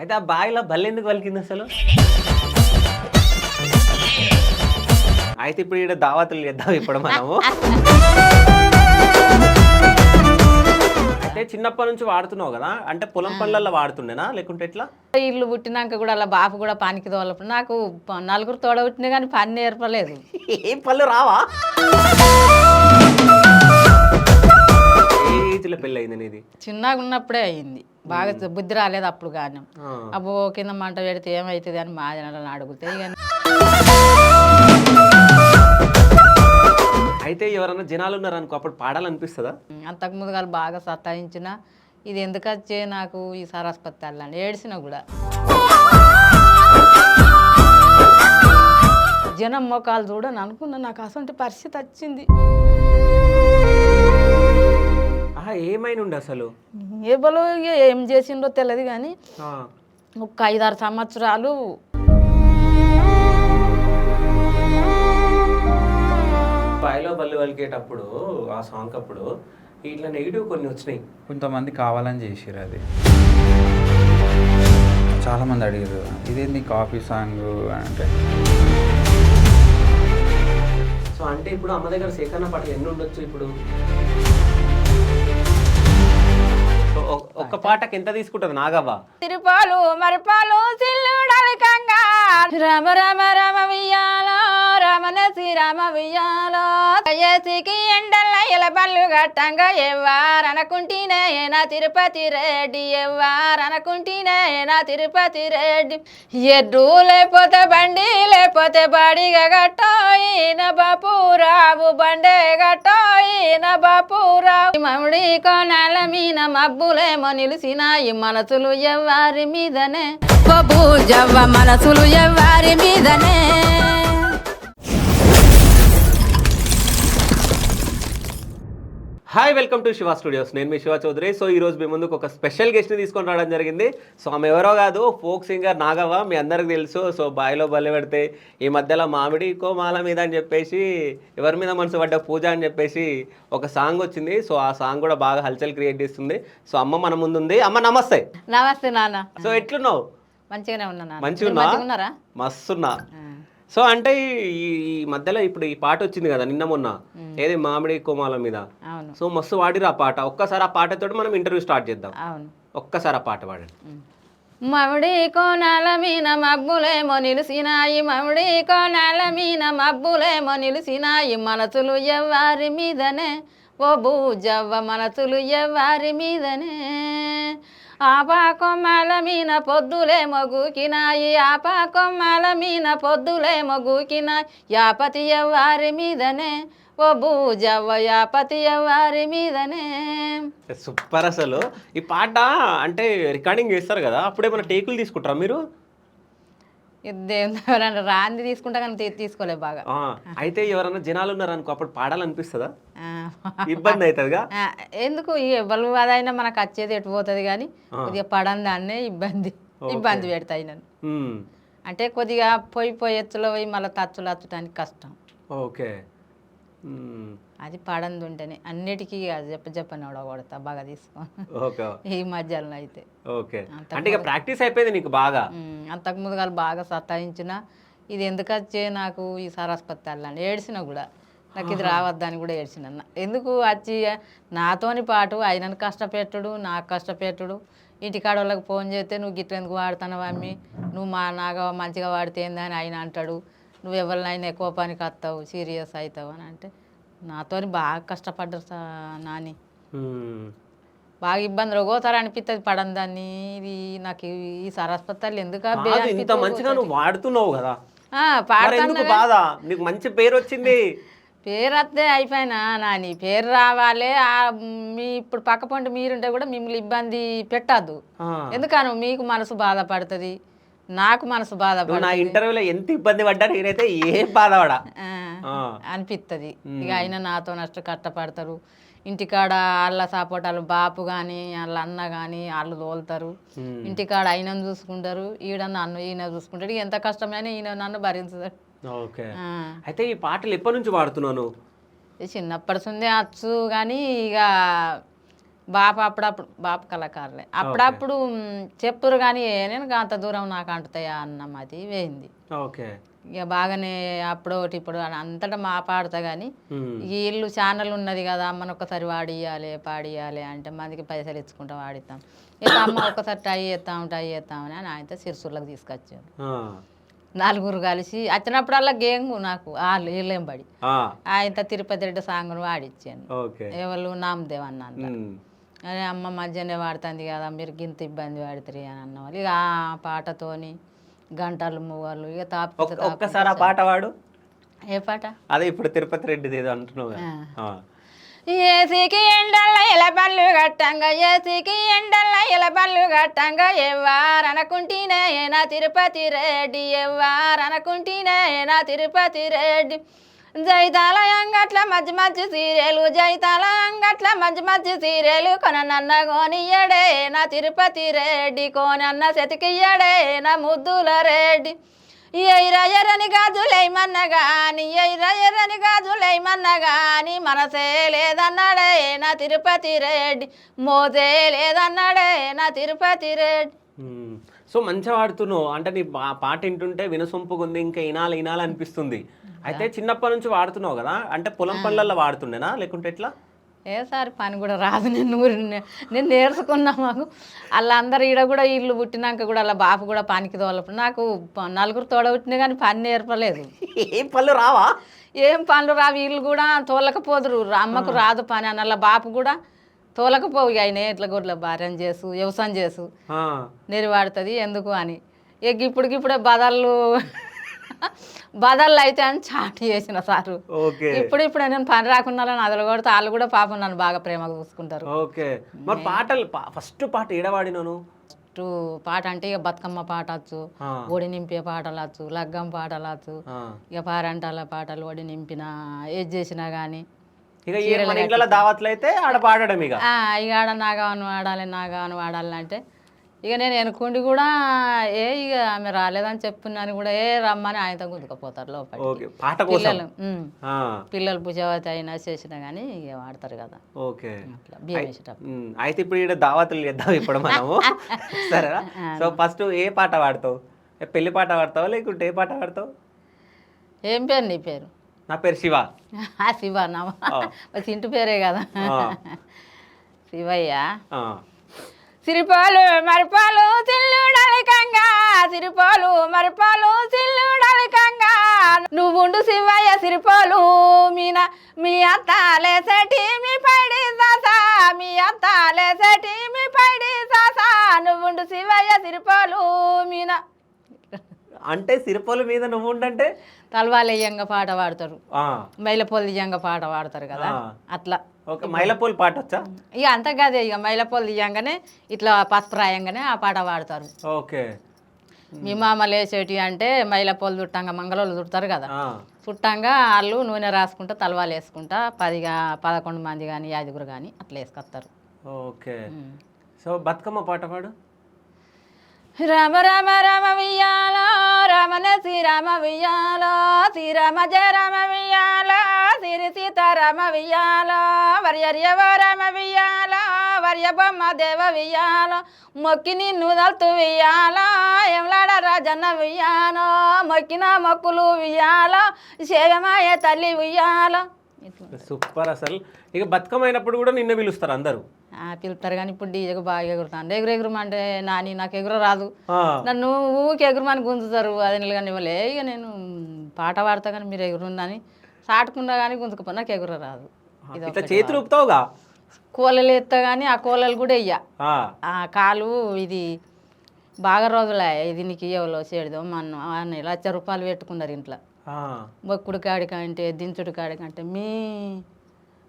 అయితే ఆ బావిలో బల్లెందుకు పలికింది అసలు? అయితే ఇప్పుడు ఈడ దావతులు చేద్దాం ఇప్పుడు మనము. అయితే చిన్నప్పటి నుంచి వాడుతున్నావు కదా, అంటే పొలం పనులలో వాడుతుండేనా లేకుంటే ఎట్లా? ఇల్లు పుట్టినాక కూడా అలా బాపు కూడా పనికి తోలప్పుడు నాకు నలుగురు తోడ పుట్టినా కానీ పని నేర్పలేదు. ఏం పనులు రావా? ఏ ఏజ్లో పెళ్ళి అయింది నీది? చిన్నగా ఉన్నప్పుడే అయింది, బాగా బుద్ధి రాలేదు అప్పుడు కానీ. అబ్బో కింద మంట పెడితే ఏమవుతుంది అని మా జనాలను అడిగితే ఇక అయితే ఎవరన్నా జనాలు ఉన్నారనుకో అప్పుడు పాడాలనిపిస్తుందా? అంతకుముందు వాళ్ళు బాగా సతాయించిన ఇది ఎందుకు వచ్చే నాకు ఈ సరస్వతి అని ఏడ్చిన కూడా. జనం మొఖాలు చూడని అనుకున్నా, నాకు అసలు పరిస్థితి వచ్చింది. ఏమైనా ఉండే అసలు? ఏబలో ఏం చేసిండో తెలియదు కానీ ఒక 5-6 సంవత్సరాలు బాయిలో బల్లి వలికేటప్పుడు ఆ సాంగ్ అప్పుడు ఇట్లా నెగిటివ్ కొన్ని వచ్చినాయి. కొంతమంది కావాలని చేసిరు అది. చాలామంది అడిగారు ఇదేంది కాఫీ సాంగ్ అంటే. సో అంటే ఇప్పుడు అమ్మ దగ్గర సేకరణ పాటలు ఎన్ని ఉండొచ్చు ఇప్పుడు? ఒక్క పాటకి ఎంత తీసుకుంటుంది నాగవ్వ? తిరుపాలు మరిపాలు సిల్లుడలికంగా రామ రామ రామ వియ్యాలో రమణ శ్రీరామ వియ్యాలో ఏసికి ఎండల్ల ఎలబల్లు గట్టంగా ఎవ్వారనుకుంటేనే నా తిరుపతి రెడ్డి, ఎవ్వారనుకుంటేనే నా తిరుపతి రెడ్డి. ఎడ్డు లేకపోతే బండి లేకపోతే బాడిగా గట్టోయి నా బాపురావు, బండే గట్టోయి నా బాపురావు. మమిడి కోనాల మీన మబ్బులేమో నిలిసినాయి, మనసులు ఎవ్వారి మీదనే జవ్వ, మనసులు ఎవ్వారి మీదనే. Hi, welcome to Shiva studios. నేను మీ శివ చౌదరి. సో ఈరోజు మీ ముందుకు ఒక స్పెషల్ గెస్ట్ని తీసుకొని రావడం జరిగింది. సో ఆమె ఎవరో కాదు, ఫోక్ సింగర్ నాగవ్వ. మీ అందరికి తెలుసు. సో బాయిలో బల్లె పెడితే ఈ మధ్యలో మామిడి కోమాల మీద అని చెప్పేసి, ఎవరి మీద మనసు పడ్డ పూజ అని చెప్పేసి ఒక సాంగ్ వచ్చింది. సో ఆ సాంగ్ కూడా బాగా హల్చల్ క్రియేట్ చేస్తుంది. సో అమ్మ మన ముందుంది. అమ్మ నమస్తే. నమస్తే నాన్న. సో ఎట్లున్నావు? మంచిగానే ఉన్నా. మంచిగా ఉన్నారా? మస్తున్నా. సో అంటే ఈ మధ్యలో ఇప్పుడు ఈ పాట వచ్చింది కదా నిన్న మొన్న, ఏది మామిడి కోమాల మీద. సో మస్తు వాడిరు ఆ పాట. ఒక్కసారి ఆ పాటతో మనం ఇంటర్వ్యూ స్టార్ట్ చేద్దాం. ఒక్కసారి ఆ పాట పాడండి. మామిడి కోనాల మీన మబ్బులేమో నిలిసినాయి, మామిడి కోనాల మీన మబ్బులేమో నిలిసినాయి, మనసులు ఎవ్వారి మీదనే ఓ బూజవ్వ, మనసులు ఎవ్వారి మీదనే. ఆపా కొమ్మల మీన పొద్దులేమో గూకినాయి, ఆపా కొమ్మల మీన పొద్దులేమో గూకినాయి, యాపతి ఎవ్వారి మీదనే ఓ బూజవ్వ, యాపతి ఎవ్వారి మీదనే. సూపర్. అసలు ఈ పాట అంటే రికార్డింగ్ చేస్తారు కదా, అప్పుడేమైనా టేకులు తీసుకుంటారా మీరు? ఎవరైనా రాంది తీసుకుంటా కానీ తీసుకోలే బాగా. అయితే ఎవరైనా జనాలు ఉన్నారనుకో అప్పుడు పాడాలనిపిస్తుందా? ఇబ్బంది అవుతుందిగా. ఎందుకు ఎవరు అదైనా మనకు వచ్చేది ఎటు పోతుంది కానీ కొద్దిగా పడని దాన్నే ఇబ్బంది పెడతాయి నన్ను. అంటే కొద్దిగా పోయి ఎత్తులో పోయి మళ్ళీ తచ్చులు అచ్చడానికి కష్టం. ఓకే. అది పడంది ఉంటేనే అన్నిటికీ చెప్పని కొడతా బాగా తీసుకో ఈ మధ్యలో అయితే. ఓకే. అంటే ఇక ప్రాక్టీస్ అయిపోయింది నీకు బాగా. అంతకుముందు వాళ్ళు బాగా సతాయించిన ఇది ఎందుకు వచ్చే నాకు ఈ సరస్వతి అని ఏడ్చిన కూడా, నాకు ఇది రావద్దని కూడా ఏడ్చిన. ఎందుకు వచ్చి నాతోని పాటు ఆయనను కష్టపెట్టుడు, నాకు కష్టపెట్టుడు. ఇంటికాడ వాళ్ళకి ఫోన్ చేస్తే నువ్వు గిట్ల ఎందుకు వాడుతున్నావు అమ్మి, నువ్వు నాగా మంచిగా వాడితే ఏందని ఆయన అంటాడు, నువ్వు ఎవరినైనా ఎక్కువ పనికి వస్తావు, సీరియస్ అవుతావు అని అంటే నాతో బాగా కష్టపడ్డారు నాని. బాగా ఇబ్బందులు పోతారు అనిపిస్తుంది పడని దాన్ని. ఇది నాకు ఈ సరస్వతి ఎందుకు ఇంత మంచిగా నువ్వు వాడుతున్నావు కదా, బాధ నీకు మంచి పేరు వచ్చింది. పేరు వస్తే అయిపోయినా నాని, పేరు రావాలి. మీ ఇప్పుడు పక్క పంట మీరుంటే కూడా మిమ్మల్ని ఇబ్బంది పెట్టద్దు. ఎందుకను మీకు మనసు బాధపడుతుంది, నాకు మనసు బాధపడుతుంది. నా ఇంటర్వ్యూలో ఎంత ఇబ్బంది పడ్డా నేనైతే ఏం బాధపడా అనిపిస్తుంది. ఇక అయినా నాతో కష్టపడతారు. ఇంటికాడ వాళ్ళ సపోర్ట్ వాళ్ళు బాపు కానీ వాళ్ళ అన్న కానీ వాళ్ళు తోలుతారు. ఇంటికాడ ఆయనను చూసుకుంటారు, ఈడ నన్ను ఈయన చూసుకుంటాడు. ఎంత కష్టమైనా ఈయన నన్ను భరించుతాడు. ఓకే. అయితే ఈ పాటలు ఎప్పటి నుంచి వాడుతున్నాను? చిన్నప్పటి నుండి వచ్చు కానీ ఇక బాప అప్పుడప్పుడు బాప కళాకారులే అప్పుడప్పుడు చెప్తురు కానీ నేను అంత దూరం నాకు అంటుతాయా అన్నం అది వేయింది. ఓకే. ఇక బాగానే అప్పుడోటి ఇప్పుడు అంతటా మా పాడతా కానీ ఈ ఇల్లు ఛానల్ ఉన్నది కదా అమ్మని ఒక్కసారి వాడియాలి పాడియాలి అంటే మందికి పైసలు ఇచ్చుకుంటా వాడిస్తాం. ఇక అమ్మ ఒక్కసారి ట్రై చేస్తామని అని ఆయనతో సిరిసూర్లకు తీసుకొచ్చాను. నలుగురు కలిసి వచ్చినప్పుడల్లా గేంగు నాకు వాళ్ళు వీళ్ళేం పడి ఆయనతో తిరుపతి రెడ్డి సాంగ్ను వాడిచ్చాను. ఎవరు నామదేవ్ అన్న అదే అమ్మ మధ్యనే వాడుతుంది కదా మీరు గింత ఇబ్బంది పడుతుంది అని అన్నవాళ్ళు. ఇక ఆ పాటతోని గంటలు మూగలు ఇక ఒక్కసారి ఆ పాట వాడు. ఏ పాట? అదే ఇప్పుడు తిరుపతి రెడ్డిది ఏదో అంటున్నావు. ఏసీకి ఎండల్ల ఇలా పళ్ళు కట్టంగా ఏసీకి ఎండల్ల ఇలా పళ్ళు కట్టంగా ఎవ్వారనుకుంటేనే నా తిరుపతి రెడ్డి ఎవ్వారనుకుంటేనే నా తిరుపతి రెడ్డి జైతాల అంగట్ల మధ్య మధ్య సీరియలు జైతాల అంగట్ల మధ్య మధ్య సీరియలు కొనన్న కోనియ్యడే నా తిరుపతి రెడ్డి కోనన్న సెతికియ్యడే నా ముద్దుల రెడ్డి ఎర్రని గాజులేమన్నా గాని ఎర్రని గాజులేమన్నా గాని మనసే లేదన్నాడే నా తిరుపతి రెడ్డి మోసే లేదన్నాడే నా తిరుపతి రెడ్డి. సో మంచిగా వాడుతున్నావు అంటే నీ పాట వింటుంటే వినసొంపుగా ఉంది, ఇంకా వినాలి అనిపిస్తుంది. అయితే చిన్నప్పటి నుంచి వాడుతున్నావు కదా, అంటే పొలం పనులలో వాడుతుండేనా లేకుంటే ఎట్లా? ఏసారి పని కూడా రాదు. నేను నేర్చుకున్నా. మాకు వాళ్ళందరూ ఈడ కూడా ఇల్లు పుట్టినాక కూడా అలా బాపు కూడా పనికి తోలప్పుడు నాకు నలుగురు తోడబుట్టినా కానీ పని నేర్పలేదు. ఏం పనులు రావా? ఏం పనులు రావు. వీళ్ళు కూడా తోలకపోదురు. అమ్మకు రాదు పని అని అలా బాపు కూడా తోలకపోవు. ఆయన ఇట్లా గొడ్ల భార్యం చేసు వ్యవసాయం చేసు నెరివాడుతుంది ఎందుకు అని ఇక ఇప్పుడికిప్పుడే బదళ్ళు అయితే అని చాటి చేసిన సారు. ఇప్పుడు నేను పని రాకున్నా అదలు కొడితే వాళ్ళు కూడా పాపం నన్ను బాగా ప్రేమగా చూసుకుంటారు. ఓకే. మరి పాటలు ఫస్ట్ పాట ఏడవాడినాను? ఫస్ట్ పాట అంటే ఇక బతుకమ్మ పాట వచ్చు, ఒడి నింపే పాటలు వచ్చు, లగ్గం పాటలు వచ్చు, ఇక పారంటాల పాటలు ఒడి నింపిన ఏది చేసినా కానీ ఇక దావత్లు అయితే ఆడ పాడడం ఇక ఆడ నాగాను వాడాలి అంటే ఇక నేను వెనుకుండి కూడా ఇక ఆమె రాలేదని చెప్పున్నాను కూడా రమ్మని ఆయనతో గుంతుకపోతారు లోపలికి. పిల్లలు పూజవతి అయినా చేసినా కానీ ఇక వాడతారు కదా. ఓకే. బియ్యం వేసేటప్పుడు. అయితే ఇప్పుడు ఇక్కడ దావతులు చేద్దాం ఇప్పుడు మనము. సరేనా? సో ఫస్ట్ ఏ పాట వాడతావు? పెళ్లి పాట వాడతావా లేకుంటే ఏ పాట వాడతావు? ఏం పేరు నీ పేరు? నా పేరు శివ. శివ నా ఇంటి పేరే కదా శివయ్య. సిరిపాలు మరిపాలు సిల్లుడలికంగా సిరిపాలు మరిపాలు సిల్లుడలికంగా నువ్వుండు శివయ్య సిరిపాలు మీ అత్తాలేసటి మీ పైడి సాసా మీ అత్తాలేసటి మీ పైడి సాసా నువ్వుండు శివయ్య సిరిపాలు మీన అంటే సిరిపాలు మీద నువ్వుండంటే తలవాలయ్యంగా పాట పాడతారు, మైలపొల్లియంగా పాట పాడతారు కదా అట్లా. మైలపూల్ పాట వచ్చా? ఇక అంతా కాదే ఇక మైలపొల్లి తీయంగానే ఇట్లా పసుపు రాయంగానే ఆ పాట పాడతారు. ఓకే. మీ మామ లేచేటి అంటే మైలపొల్లి చుట్టంగా మంగళోళ్ళు చుడతారు కదా, చుట్టంగా వాళ్ళు నూనె రాసుకుంటా తలవాలు వేసుకుంటా 11 మంది కానీ 5 కానీ అట్లా వేసుకొస్తారు. ఓకే. సో బతుకమ్మ పాట పాడు. రామ రామ రామ వియ్యాల రామన శ్రీరామ వియ్యాల శ్రీరామ జయ రామ వియ్యాల సిరి సీతారామ వియ్యాల వర్యర్యవ రామ వియ్యాల వర్య బొమ్మ దేవ వియ్యాల మొక్కి నిన్ను దల్తు వియ్యాల ఎంలాడ రాజన్న వియ్యాల మొక్కిన మొక్కులు వియ్యాల సేవమాయ తల్లి వియ్యాల. సూపర్. అసలు ఇక బతుకమ్మ అయినప్పుడు కూడా నిన్న పిలుస్తారు అందరూ. పిలుస్తారు కానీ ఇప్పుడు డీజేకు బాగా ఎగురుతాను. ఎగురమంటే నాని నాకు ఎగుర రాదు, నన్ను ఊరికి ఎగురమని గుంజుతారు. అది కానీ ఇవ్వలే. ఇక నేను పాట పాడతా కానీ మీరు ఎగురుందని సాటుకున్నా కానీ గుంజుకపో నాకు ఎగుర రాదు. చేతులు ఊపుతావుగా, కోలలు ఎత్తా కానీ ఆ కోలలు కూడా వెయ్య ఆ కాలు ఇది బాగా రోజులే ఇది నీకు ఇవ్వలో చేడదాం మన ₹1,00,000 పెట్టుకున్నారు ఇంట్లో. మొక్కుడు కాడికంటే దించుడు కాడికంటే మీ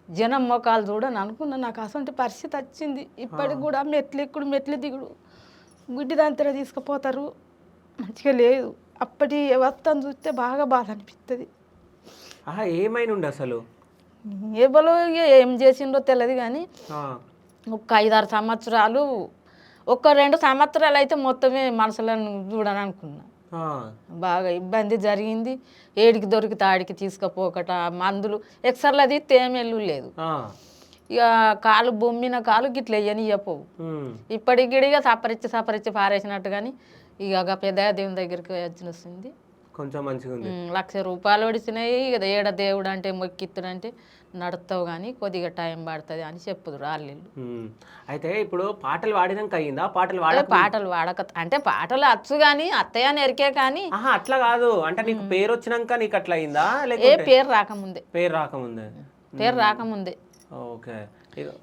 జనం మొక్కలు చూడని అనుకున్నా. నాకు అసలు పరిస్థితి వచ్చింది. ఇప్పటికి కూడా మెట్లు దిగుడు గుడ్డి దాంతో తీసుకుపోతారు, మంచిగా లేదు. అప్పటి వ్యవస్థను చూస్తే బాగా బాధ అనిపిస్తుంది. ఏమైనా ఉండే అసలు ఎవరో ఏం చేసిండో తెలియదు కానీ ఒక 5-6 సంవత్సరాలు 1-2 సంవత్సరాలు అయితే మొత్తమే మనసులను చూడని అనుకున్నా. బాగా ఇబ్బంది జరిగింది. ఏడికి దొరికితే ఆడికి తీసుకుపోకట మందులు ఎక్సర్లు అది తేమెళ్ళు లేదు. ఇక కాలు బొమ్మిన కాలు గిట్ల వేయని చెప్పవు ఇప్పటికి గిడిగా సపరించి పారేసినట్టు కానీ ఇక పెద్ద దేవుని దగ్గరికి వచ్చినొస్తుంది కొంచెం మంచిగా ఉంది. 1,00,000 రూపాయలు ఒడిసినాయి. ఇక ఏడ దేవుడు అంటే మొక్కిత్తుడంటే నడుస్తావు కానీ కొద్దిగా టైం పడుతుంది అని చెప్పుదురు వాళ్ళు. అయితే ఇప్పుడు పాటలు పాడినాక అయిందా? పాటలు పాటలు వాడక అంటే పాటలు వచ్చు కానీ అత్తయ్య నెరికే కానీ అట్లా కాదు అంటే నీకు పేరు వచ్చినాక నీకు అట్లా అయిందా? ఏ పేరు రాకముందే పేరు రాకముందే ఓకే.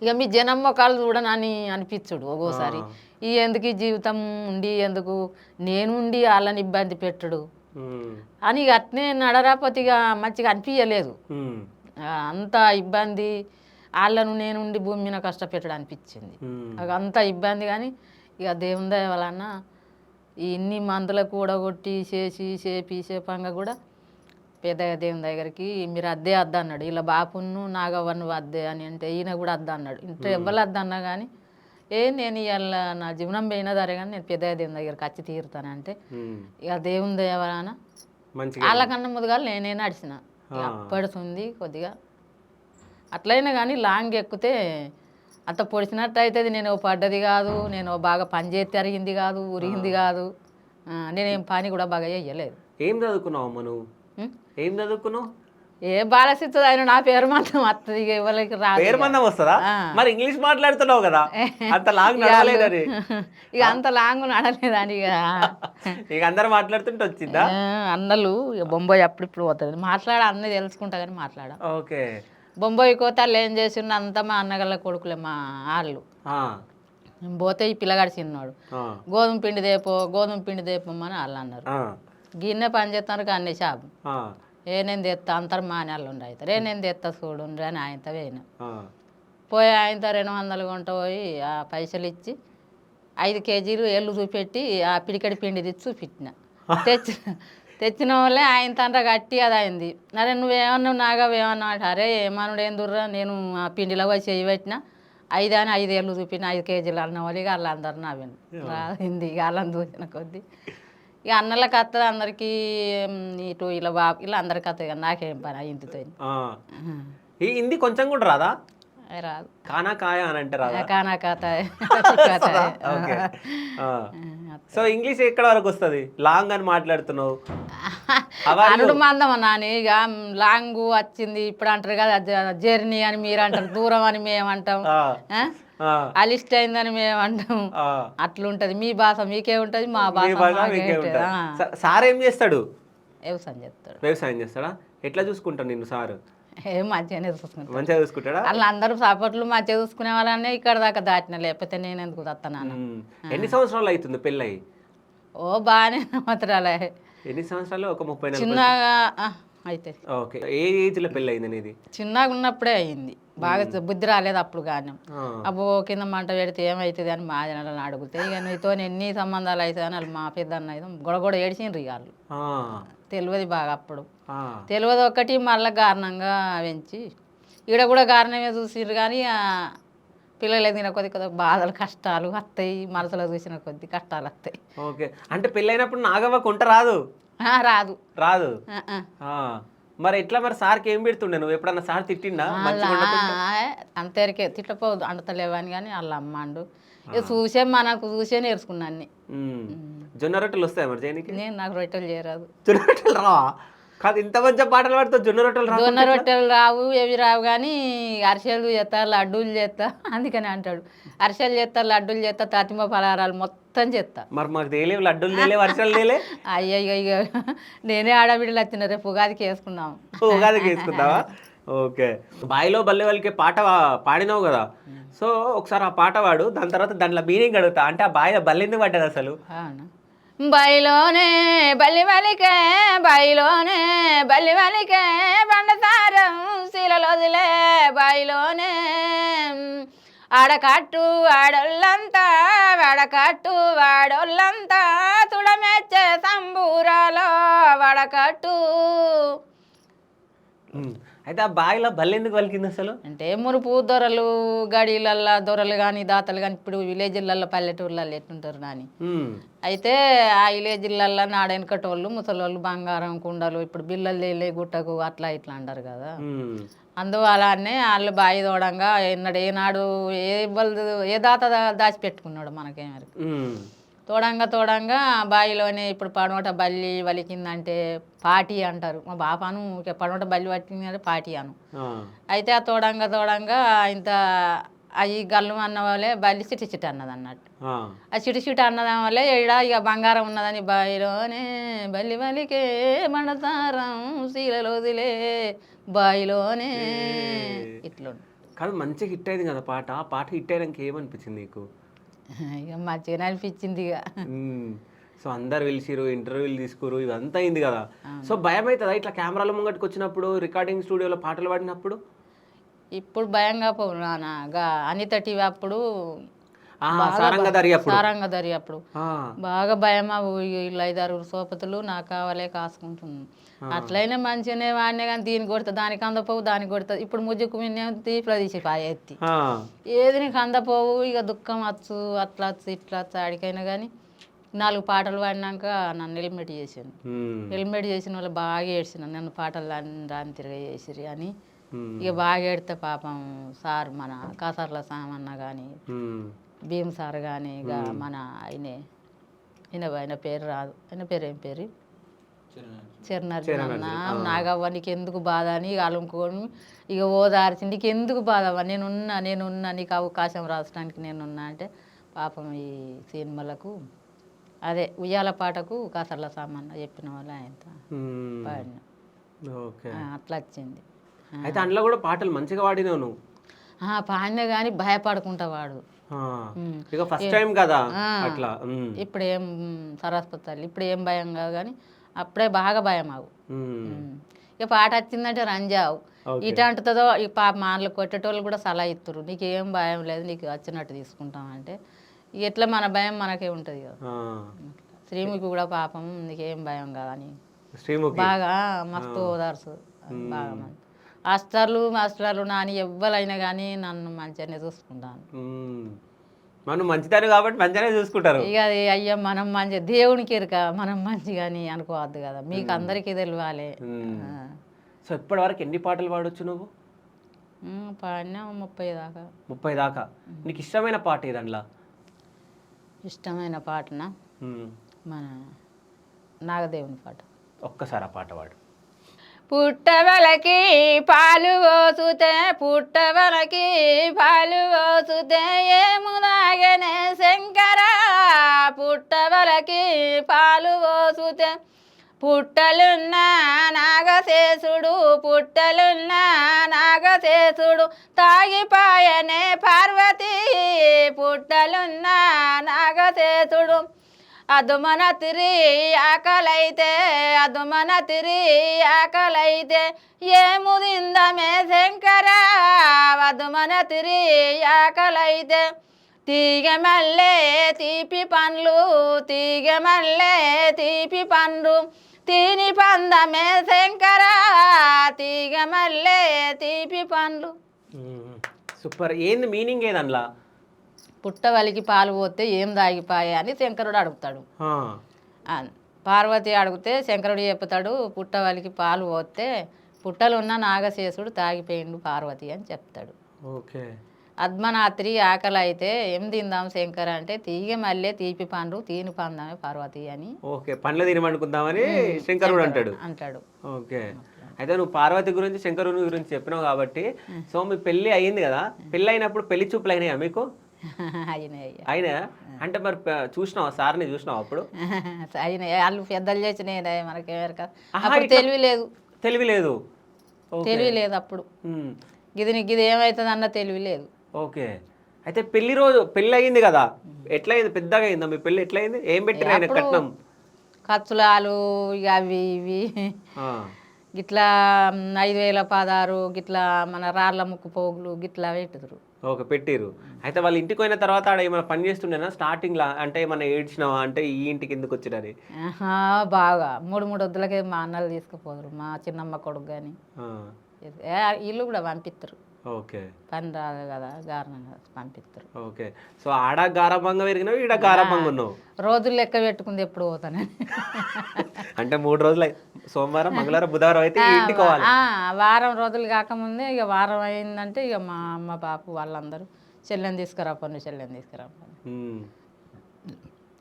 ఇక మీ జనం మొక్కలు చూడనని అనిపించుడు ఒక్కోసారి. ఈ ఎందుకు ఈ జీవితం ఉండి ఎందుకు నేనుండి వాళ్ళని ఇబ్బంది పెట్టుడు అని ఇక అట్నే నడరాపోతే ఇక మంచిగా అనిపించలేదు. అంత ఇబ్బంది వాళ్ళను నేనుండి భూమి మీద కష్టపెట్టడం అనిపించింది. అంత ఇబ్బంది కానీ ఇక దేవుని దయ వలన ఇన్ని మందులకు కూడగొట్టి చేపంగా కూడా పెద్ద దేవుని దగ్గరికి మీరు అద్దే అన్నాడు. ఇలా బాపును నాగవ్వను అద్దే అని అంటే ఈయన కూడా అన్నాడు. ఇంట్లో ఎవ్వరు అద్దన్నా కానీ నేను ఇవాళ నా జీవనం పోయినా సరే కానీ నేను పెద్ద దేవుని దగ్గరికి వచ్చి తీరుతానంటే ఇక దేవుని దయ వలన వాళ్ళకన్నా ముందుగా నేనే నడిచిన పడుతుంది కొద్దిగా. అట్లయినా కానీ లాంగ్ ఎక్కితే అంత పొడిచినట్టు అవుతుంది. నేను పడ్డది కాదు, నేను బాగా పని చేస్తే అరిగింది కాదు, ఉరిగింది కాదు, నేనేం పని కూడా బాగా చెయ్యలేదు. ఏం చదువుకున్నావు అమ్మ నువ్వు? ఏం చదువుకున్నావు? ఏ బాలసిస్తుంది ఆయన నా పేరు మందం వస్తుంది. ఇక ఎవరికి రాదు. పేరు మందం వస్తుందా? మరి ఇంగ్లీష్ మాట్లాడుతున్నావు కదా, అంత లాంగ్ నడవలేదని. ఇక అంత లాంగ్ నడలేదని ఇక అందరు మాట్లాడుతుంటే వచ్చిందా? అన్నలు బొంబాయి అప్పుడు పోతుంది మాట్లాడ అన్నీ తెలుసుకుంటా కానీ మాట్లాడ. ఓకే. బొంబాయి పోతే వాళ్ళు ఏం చేసిండు అంతా మా అన్నగల్ల కొడుకులే మా వాళ్ళు. పోతే ఈ పిల్లగాడు చిన్నాడు గోధుమ పిండి దేపమ్మని వాళ్ళు అన్నారు. గిన్నె పని చేస్తున్నారు కానీ షాపు నేను తెస్తా అంతరు మానేళ్ళు ఉండి అవుతారు నేను తెస్తా చూడుండ్రి అని ఆయనతో పోయినా. పోయి ఆయనతో 200 కొంట పోయి ఆ పైసలు ఇచ్చి 5 కేజీలు ఎల్లు చూపెట్టి ఆ పిడికడి పిండి తెచ్చి చూపెట్టిన. తెచ్చిన వాళ్ళే ఆయన తండ్రి కట్టి అది అయింది. అరే నువ్వేమన్నావు నాగవేమన్నా అంటే అరే ఏమన్నాడు ఏం దుర్రా నేను ఆ పిండిలో పోయి చేయి పెట్టిన 5 అని 5 ఏళ్ళు చూపిన 5 కేజీలు అన్న వాళ్ళు ఇక వాళ్ళందరూ నవ్వింది రాయింది. ఇక వాళ్ళని చూసిన కొద్దీ ఇక అన్నలకు వస్తుంది అందరికీ ఇటు ఇలా బాబు ఇలా అందరికి వస్తుంది కదా నాకేం పని ఇంటితో. ఈ హిందీ కొంచెం కూడా రాదా? రాదు. కానా కాయ అని అంటే రాదా? కానా కాత. సో ఇంగ్లీష్ ఎక్కడ వరకు వస్తుంది? లాంగ్ అని మాట్లాడుతున్నావు. అనుడు మందమా నాని ఇక లాంగ్ వచ్చింది ఇప్పుడు అంటారు కదా జర్నీ అని మీరు అంటారు, దూరం అని మేము అంటాం, అలిస్ట్ అయిందని మేము అంటాం. అట్లుంటది మీ భాష మీకే ఉంటది మా భాష. సార్ ఏం చేస్తాడు? వ్యవసాయం చేస్తాడా? ఎట్లా చూసుకుంటాడు నిన్ను సార్? మంచిగానే చూసుకుంటాడు. మంచిగా చూసుకుంటాడా? వాళ్ళు అందరూ సపోర్ట్లు మంచిగా చూసుకునే వాళ్ళనే ఇక్కడ దాకా దాటిన, లేకపోతే నేను ఎందుకు తత్తనాను. ఎన్ని సంవత్సరాలు అవుతుంది పెళ్ళి? ఓ బాగానే సంవత్సరాలే. ఎన్ని సంవత్సరాలు? ఒక 30. చిన్నగా అయితే. ఓకే. ఏ ఏజ్ లో పెళ్ళి అయింది అనేది? చిన్నగా ఉన్నప్పుడే అయింది. బాగా బుద్ధి రాలేదు అప్పుడు కానీ. అబ్బో కింద మంట పెడితే ఏమవుతుంది అని మా జనాలను అడిగితే ఇక నీతో ఎన్ని సంబంధాలు అవుతుంది అని వాళ్ళు మా పెద్ద అన్న గొడగొడ ఏడిచిండ్రు ఇక వాళ్ళు. తెలియదు బాగా అప్పుడు తెలియదు ఒకటి మళ్ళీ కారణంగా పెంచి ఈడ కూడా కారణమే చూసిండ్రు కానీ పిల్లలు ఎదిగిన కొద్ది కొద్ది బాధలు కష్టాలు వస్తాయి, మనసులో చూసిన కొద్ది కష్టాలు వస్తాయి. ఓకే. అంటే పెళ్ళైనప్పుడు నాగవ్వ కొంట రాదు? రాదు. రాదు. మరి ఎట్లా? మరి సార్కి ఏం పెడుతుండే? నువ్వు ఎప్పుడన్నా సార్ తిట్టిండా? అంతేరికే తిట్టపోదు అంటలేవని కానీ వాళ్ళ అమ్మాండు ఇక చూసే మనకు చూసే నేర్చుకున్నా అన్ని. జొన్న రొట్టెలు వస్తాయి మరి చేయనికి? నేను నాకు రొట్టెలు చేయరాదు. జొన్న రొట్టెలు రావా? కాదు ఇంత మంచి పాటలు పాడుతావు, జొన్న రొట్టెలు రావు ఏవి రావు కానీ అరిసెలు చేస్తా లడ్డూలు చేస్తా అందుకని అంటాడు. అరిసెలు చేస్తా లడ్డూలు చేస్తా తతిమ పలహారాలు మొత్తం చేస్తా. మరి మాకు తెలియదు లడ్డూలు తెలియవు అరిసెలు తెలియలే. అయ్యో ఇక నేనే ఆడబిడ్డలు వచ్చిన రేపు ఉగాదికి వేసుకున్నాము. ఉగాదికి వేసుకుందావా? ఓకే. బాయిలో బల్లె వాళ్ళకి పాట పాడినావు కదా, సో ఒకసారి ఆ పాట పాడు, దాని తర్వాత దాంట్లో మీనింగ్ అడుగుతా. అంటే ఆ బాయిలో బల్లె ఎందుకు పడ్డది అసలు? బయలోనే బల్లి వలికే బయలోనే బల్లి వలికే బండసారం శీలలోదిలే బాయిలోనే ఆడకట్టు ఆడోళ్ళంతా వడకట్టు వాడోళ్ళంతా తుడమెచ్చే సంబూరాలో వడకట్టు. అయితే ఆ బావిలో బల్లి ఎందుకు పలికింది అసలు? అంటే మునుపు దొరలు గడిలల్లో దొరలు కానీ దాతలు కానీ ఇప్పుడు విలేజ్లల్లో పల్లెటూర్లలో ఎట్టుంటారు నాని. అయితే ఆ విలేజ్లల్లో నాడెనకటోళ్ళు ముసలోళ్ళు బంగారం కుండలు ఇప్పుడు బిల్లలు తేలే గుట్టకు అట్లా ఇట్లా అంటారు కదా. అందువలనే వాళ్ళు బావి తోడంగా ఏనాడు ఏ దాత దాచిపెట్టుకున్నాడు మనకేమరి తోడంగా బావిలోనే ఇప్పుడు పడమట బల్లి వలికిందంటే పాటి అంటారు. మా బాపాను పడమట బల్లి పట్టిందంటే పాటి అను. అయితే ఆ తోడంగా ఇంత అవి గల్లు అన్న వాళ్ళే బల్లి చిటి అన్నది అన్నట్టు. ఆ చిటి అన్నది వల్లే ఈడ ఇక బంగారం ఉన్నదని బావిలోనే బల్లి బలికే మనతారం శీలలో వదిలే బావిలోనే ఇట్లా కాదు. మంచిగా హిట్ అయింది కదా పాట. ఆ పాట హిట్ అయినాక ఏమనిపించింది నీకు? ఇక మంచిగానే అనిపించింది ఇక. సో అందరు పిలిచిరు, ఇంటర్వ్యూలు తీసుకురు, ఇదంతా అయింది కదా. సో భయం అవుతుందా ఇట్లా కెమెరాల ముంగట్టుకు వచ్చినప్పుడు, రికార్డింగ్ స్టూడియోలో పాటలు పాడినప్పుడు? ఇప్పుడు భయంగా పో నానా అనిత టీవీ అప్పుడు సారంగధరి అప్పుడు బాగా భయం. వీళ్ళు 5-6 సోపతులు నాకు కావాలే కాసుకుంటున్నాను. అట్లయినా మంచిగానే వాడినే కానీ దీనికి కొడతా దానికి అందపోవు దానికి కొడుతుంది. ఇప్పుడు ముజ్జుకు తీపిలో తీసి ఎత్తి ఏది నీకు అందపోవు ఇక దుఃఖం వచ్చు అట్లా వచ్చు ఇట్లా వచ్చు ఆడికైనా కానీ 4 పాటలు పాడినాక నన్ను హెల్మెట్ చేసాను. హెల్మెట్ చేసిన వాళ్ళు బాగా ఏడ్చిన నన్ను పాటలు రాని తిరిగి చేసిరి అని. ఇక బాగా ఏడితే పాపం సార్ మన కాసర్ల సామన్న కానీ భీమ్ సార్ కానీ ఇక మన ఆయన పేరు రాదు, ఆయన పేరు ఏం పేరు చిరణర్జన నాగవ్వ నీకు ఎందుకు బాధ అని అలుముకొని ఇక ఓదార్చి నీకు ఎందుకు బాధ అవ్వ నేనున్నా నీకు అవకాశం రాసడానికి నేనున్నా అంటే పాపం ఈ సినిమాలకు అదే ఉయ్యాల పాటకు కాసర్ల సామన్న చెప్పిన వాళ్ళు ఆయనతో పాడిన అట్లా వచ్చింది. అయితే అందులో కూడా పాటలు మంచిగా పాడినావు నువ్వు. పాడినా కానీ భయపడుకుంటా వాడు ఇక ఫస్ట్ టైం కదా అట్లా. ఇప్పుడు ఏం సరస్వతి ఇప్పుడు ఏం భయం కాదు కానీ అప్పుడే బాగా భయం ఆవు. ఇక పాట వచ్చిందంటే రంజావు ఇటు అంటుందో ఈ పాప మాటలు కొట్టేటోళ్ళు కూడా సలహా ఇస్తారు నీకు ఏం భయం లేదు నీకు వచ్చినట్టు తీసుకుంటాం అంటే ఎట్లా మన భయం మనకే ఉంటుంది కదా. శ్రీముఖి కూడా పాపం నీకేం భయం కదా అని బాగా మస్తు ఓదార్సు బాగా మంది మాస్టర్లు నాని ఎవ్వరైనా కానీ నన్ను మంచిగానే చూసుకుంటాను. మనం మంచిదారు కాబట్టి మంచిగానే చూసుకుంటారు. ఇక అది అయ్యా మనం మంచి దేవునికి ఎరుక మనం మంచిగాని అనుకోవద్దు కదా మీకు అందరికీ తెలియాలి. సో ఇప్పటి వరకు ఎన్ని పాటలు పాడొచ్చు నువ్వు? పాడినా 30 దాకా. 30 దాకా. నీకు ఇష్టమైన పాట ఏదన్నా? ఇష్టమైన పాటనా మన నాగదేవుని పాట. ఒక్కసారి ఆ పాట పాడు. పుట్టవలకి పాలు పోసుతే పుట్టవలకి పాలు పోసుతే ఏమునాగనే శంకర పుట్టవలకి పాలు పోసుతే పుట్టలున్న నాగశేషుడు పుట్టలున్న నాగశేషుడు తాగిపాయనే పార్వతి పుట్టలున్న నాగశేషుడు అదుమన తిరి ఆకలైతే ఏముదిందమే శంకర అదుమన తిరి ఆకలైతే తీగమల్లే తీపి పండ్లు తిని పందమే శంకర తీగమల్లే తీపి పండ్లు. సూపర్. ఏంది మీనింగ్ ఏదన్లా? పుట్టవలికి పాలు పోతే ఏం దాగిపాయే అని శంకరుడు అడుగుతాడు. పార్వతి అడిగితే శంకరుడు చెప్తాడు పుట్టవలికి పాలు పోతే పుట్టలున్న నాగశేషుడు తాగిపోయిండు పార్వతి అని చెప్తాడు. ఓకే. అద్మనాత్రి ఆకలి అయితే ఏం తిందాం శంకర అంటే తీగ మళ్ళీ తీపి పండు తీని పందామే పార్వతి అని. ఓకే, పండ్లు తినమనుకుందామని శంకరుడు అంటాడు. ఓకే. అయితే నువ్వు పార్వతి గురించి శంకరుని గురించి చెప్పినావు కాబట్టి సో మీ పెళ్ళి అయ్యింది కదా, పెళ్ళి అయినప్పుడు పెళ్లి చూపులు అయినాయా మీకు? అయినా అంటే మరి చూసినావా సార్ని చూసినావు అప్పుడు? అయినాయి వాళ్ళు పెద్దలు చేసినాయి మనకేమో తెలివి లేదు అప్పుడు గిది ఏమవుతుంది అన్న తెలివి లేదు. ఓకే. అయితే పెళ్లి రోజు పెళ్ళి అయింది కదా, ఎట్లా అయింది? పెద్దగా అయిందా మీ పెళ్ళి? ఎట్లా అయింది? ఏం పెట్టిన ఆయన కట్నం? ఖర్చులాలు ఇక అవి ఇవి గిట్లా 5,000 16 గిట్లా మన రాళ్ళ ముక్కు పోగులు గిట్లా పెట్టుదురు. ఓకే, పెట్టిరు. అయితే వాళ్ళ ఇంటికి పోయిన తర్వాత ఆడ ఏమైనా పని చేస్తుండేనా స్టార్టింగ్లా? అంటే ఏమైనా ఏడ్చినావా అంటే ఈ ఇంటికి ఎందుకు వచ్చినని? బాగా 3 వద్దులకే మా అన్నలు తీసుకుపోదురు, మా చిన్నమ్మ కొడుకు కానీ ఇల్లు కూడా పంపిస్తారు, ఓకే పని రాదు కదా కారణం కదా పంపిస్తారు. ఓకే. సో ఆడ గారాబంగా పెరిగినావు, ఈడ గారాబంగా ఉన్నావు. రోజులు లెక్క పెట్టుకుంది ఎప్పుడు పోతానని. అంటే 3 రోజులు సోమవారం, మంగళవారం, బుధవారం అయితే ఇంటికి పోవాలి. వారం రోజులు కాకముందే ఇక వారం అయిందంటే ఇక మా అమ్మ బాపు వాళ్ళందరూ చెల్లెని తీసుకురా పన్ను, చెల్లెని తీసుకురా పన్ను ఉమ్.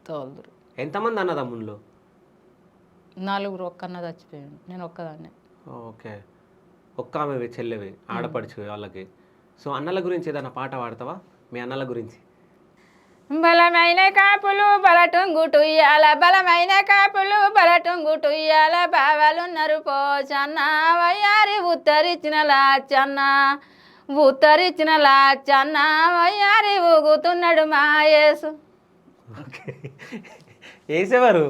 తోలుదురు. ఎంతమంది అన్నదమ్ముళ్ళు? 4 ఒక్కన్న చచ్చిపోయాను, నేను ఒక్కదాన్నే. ఓకే. ఒక్క ఆమెవి చెల్లెవి ఆడపడుచు వాళ్ళకి. సో అన్నల గురించి ఏదైనా పాట పాడతావా, మీ అన్నల గురించి? బలమైన కాపులు బలటుంగుటు ఇయ్యాల, బలమైన కాపులు బలటుంగుటు ఇయ్యాల, బావలున్నారు పోచన్న వయ్యారి ఉత్తరిచ్చిన లాచన్న, ఉత్తరిచ్చిన లాచన్న వయ్యారి ఊగుతున్నాడు మా యేసు. ఓకే. వేసేవారు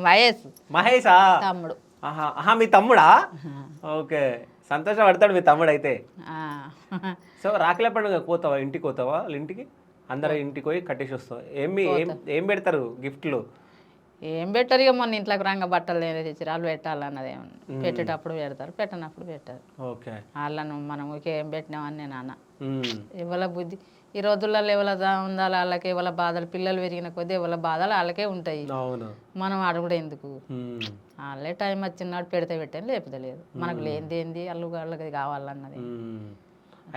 వయస్సు మహేషా? తమ్ముడు. ఆహా మీ తమ్ముడా? ఓకే, సంతోషం పడతాడు మీ తమ్ముడు అయితే. సో రాఖీల పండుగ పోతావా, ఇంటికి పోతావా? వాళ్ళ ఇంటికి అందరూ ఇంటికి పోయి కట్టేసి వస్తావు. ఏం పెడతారు గిఫ్ట్లు? ఏం పెట్టరు ఇక, మొన్న ఇంట్లోకి రంగ బట్టలు నేనే తెచ్చి వాళ్ళు పెట్టాలన్నది ఏమన్నా, పెట్టేటప్పుడు పెడతారు, పెట్టనప్పుడు పెట్టారు. ఓకే. వాళ్ళను మనం ఊరికే ఏం పెట్టినామని నేను అన్న. ఇవాళ బుద్ధి ఈ రోజుల్లో ఎవల ఉండాలి వాళ్ళకి, ఎవల బాధలు పిల్లలు పెరిగిన కొద్దీ ఎవల బాధలు వాళ్ళకే ఉంటాయి. మనం అడుగుడు ఎందుకు, వాళ్ళే టైం వచ్చినాడు పెడితే పెట్టాను, లేకపోతే లేదు. మనకు లేనిది ఏంది వాళ్ళకి కావాలన్నది.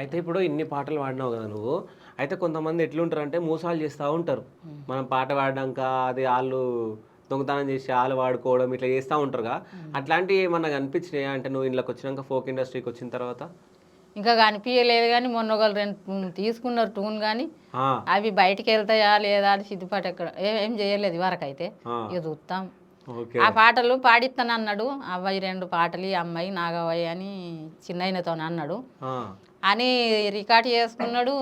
అయితే ఇప్పుడు ఇన్ని పాటలు పాడినావు కదా నువ్వు, అయితే కొంతమంది ఎట్లుంటారు అంటే మోసాలు చేస్తూ ఉంటారు. మనం పాట పాడినాక అది వాళ్ళు దొంగతనం చేసి వాళ్ళు వాడుకోవడం ఇట్లా చేస్తూ ఉంటారుగా, అట్లాంటివి ఏమన్నా కనిపించినాయా అంటే నువ్వు ఇంట్లోకి వచ్చినాక, ఫోక్ ఇండస్ట్రీకి వచ్చిన తర్వాత? ఇంకా కనిపించలేదు కానీ మొన్న ఒకళ్ళు 2 తీసుకున్నారు టూన్ కానీ అవి బయటికి వెళ్తాయా లేదా అని సిద్ధపాటు ఎక్కడ ఏం చేయలేదు వరకు. అయితే ఇక చూస్తాం. ఆ పాటలు పాడిస్తాను అన్నాడు అవ్వయి, 2 పాటలు ఈ అమ్మాయి నాగవ్వయ్య అని చిన్నయ్యతో అన్నాడు అని రికార్డ్ చేసుకున్నాడు.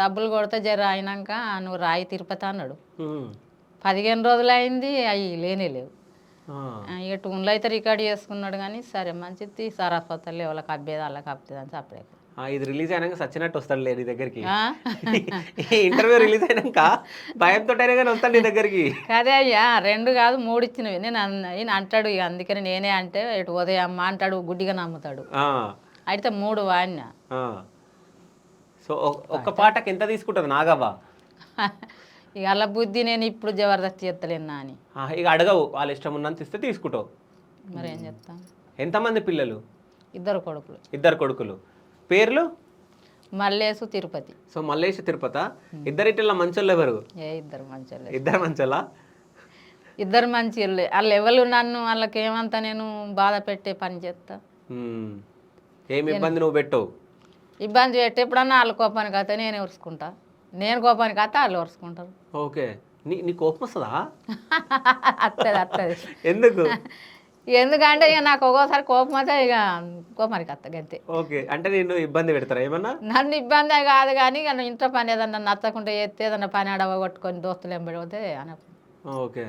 డబ్బులు కొడితే జర అయినాక నువ్వు రాయి తిరుపతి అన్నాడు. 15 రోజులు అయింది, అవి లేనే లేవు. ఇక టూన్లో అయితే రికార్డ్ చేసుకున్నాడు కానీ సరే మంచిది సార్ హాస్పిటల్లో వాళ్ళకి అబ్బేది వాళ్ళకి అబ్బేది అని చెప్పలేదు. ఇది రిలీజ్ అయినాక సచ్చినట్టు వస్తాడు నీ దగ్గరికి. ఇంటర్వ్యూ రిలీజ్ అయినాక భయంతో అయినా వస్తాడు నీ దగ్గరికి. అదే అయ్యా 2 కాదు 3 ఇచ్చినవి నేను ఈయన అంటాడు. ఇక అందుకని నేనే అంటే ఇటు ఉదయం అమ్మ అంటాడు, గుడ్డిగా నమ్ముతాడు. అయితే 3 వాడినా. సో ఒక్క పాటకి ఎంత తీసుకుంటుంది నాగవ్వ? ఇక అలా బుద్ధి నేను ఇప్పుడు జబర్దస్త్ చేస్తలేనా అని ఇక అడగవు, వాళ్ళ ఇష్టం ఉన్నంత ఇస్తే తీసుకుంటావు. మరి ఏం చెప్తాను. ఎంతమంది పిల్లలు? 2 కొడుకులు. 2 కొడుకులు. పేర్లు? మల్లేసు తిరుపతి. సో మల్లేష్ తిరుపతి. ఇద్దరిటిల్లో మంచోళ్ళు ఎవరు? 2 మంచోళ్ళే. 2 మంచోళ్ళా? 2 మంచోళ్ళే. వాళ్ళు ఎవరు నన్ను వాళ్ళకి ఏమంతా నేను బాధ పెట్టే పని చేస్తా. ఏమి ఇబ్బంది నువ్వు పెట్టవు? ఇబ్బంది పెట్టి ఎప్పుడన్నా వాళ్ళ కోపానికి అయితే నేను ఉరుచుకుంటా, నేను కోపానికి అయితే వాళ్ళు ఉరుచుకుంటారు. ఓకే. నీ కోపం వస్తుందా? వస్తుంది. ఎందుకు? ఎందుకంటే ఇక నాకు ఒక్కోసారి కోపం అయితే ఇక కోపానికి వస్తా అంతే. ఓకే. అంటే నేను ఇబ్బంది పెడతారా ఏమన్నా? నన్ను ఇబ్బంది కాదు కానీ ఇక ఇంట్లో పని ఏదన్నా నచ్చకుండా చేస్తే ఏదన్నా పని అడవ కొట్టుకొని దోస్తులు ఏం పెడితే అని. ఓకే.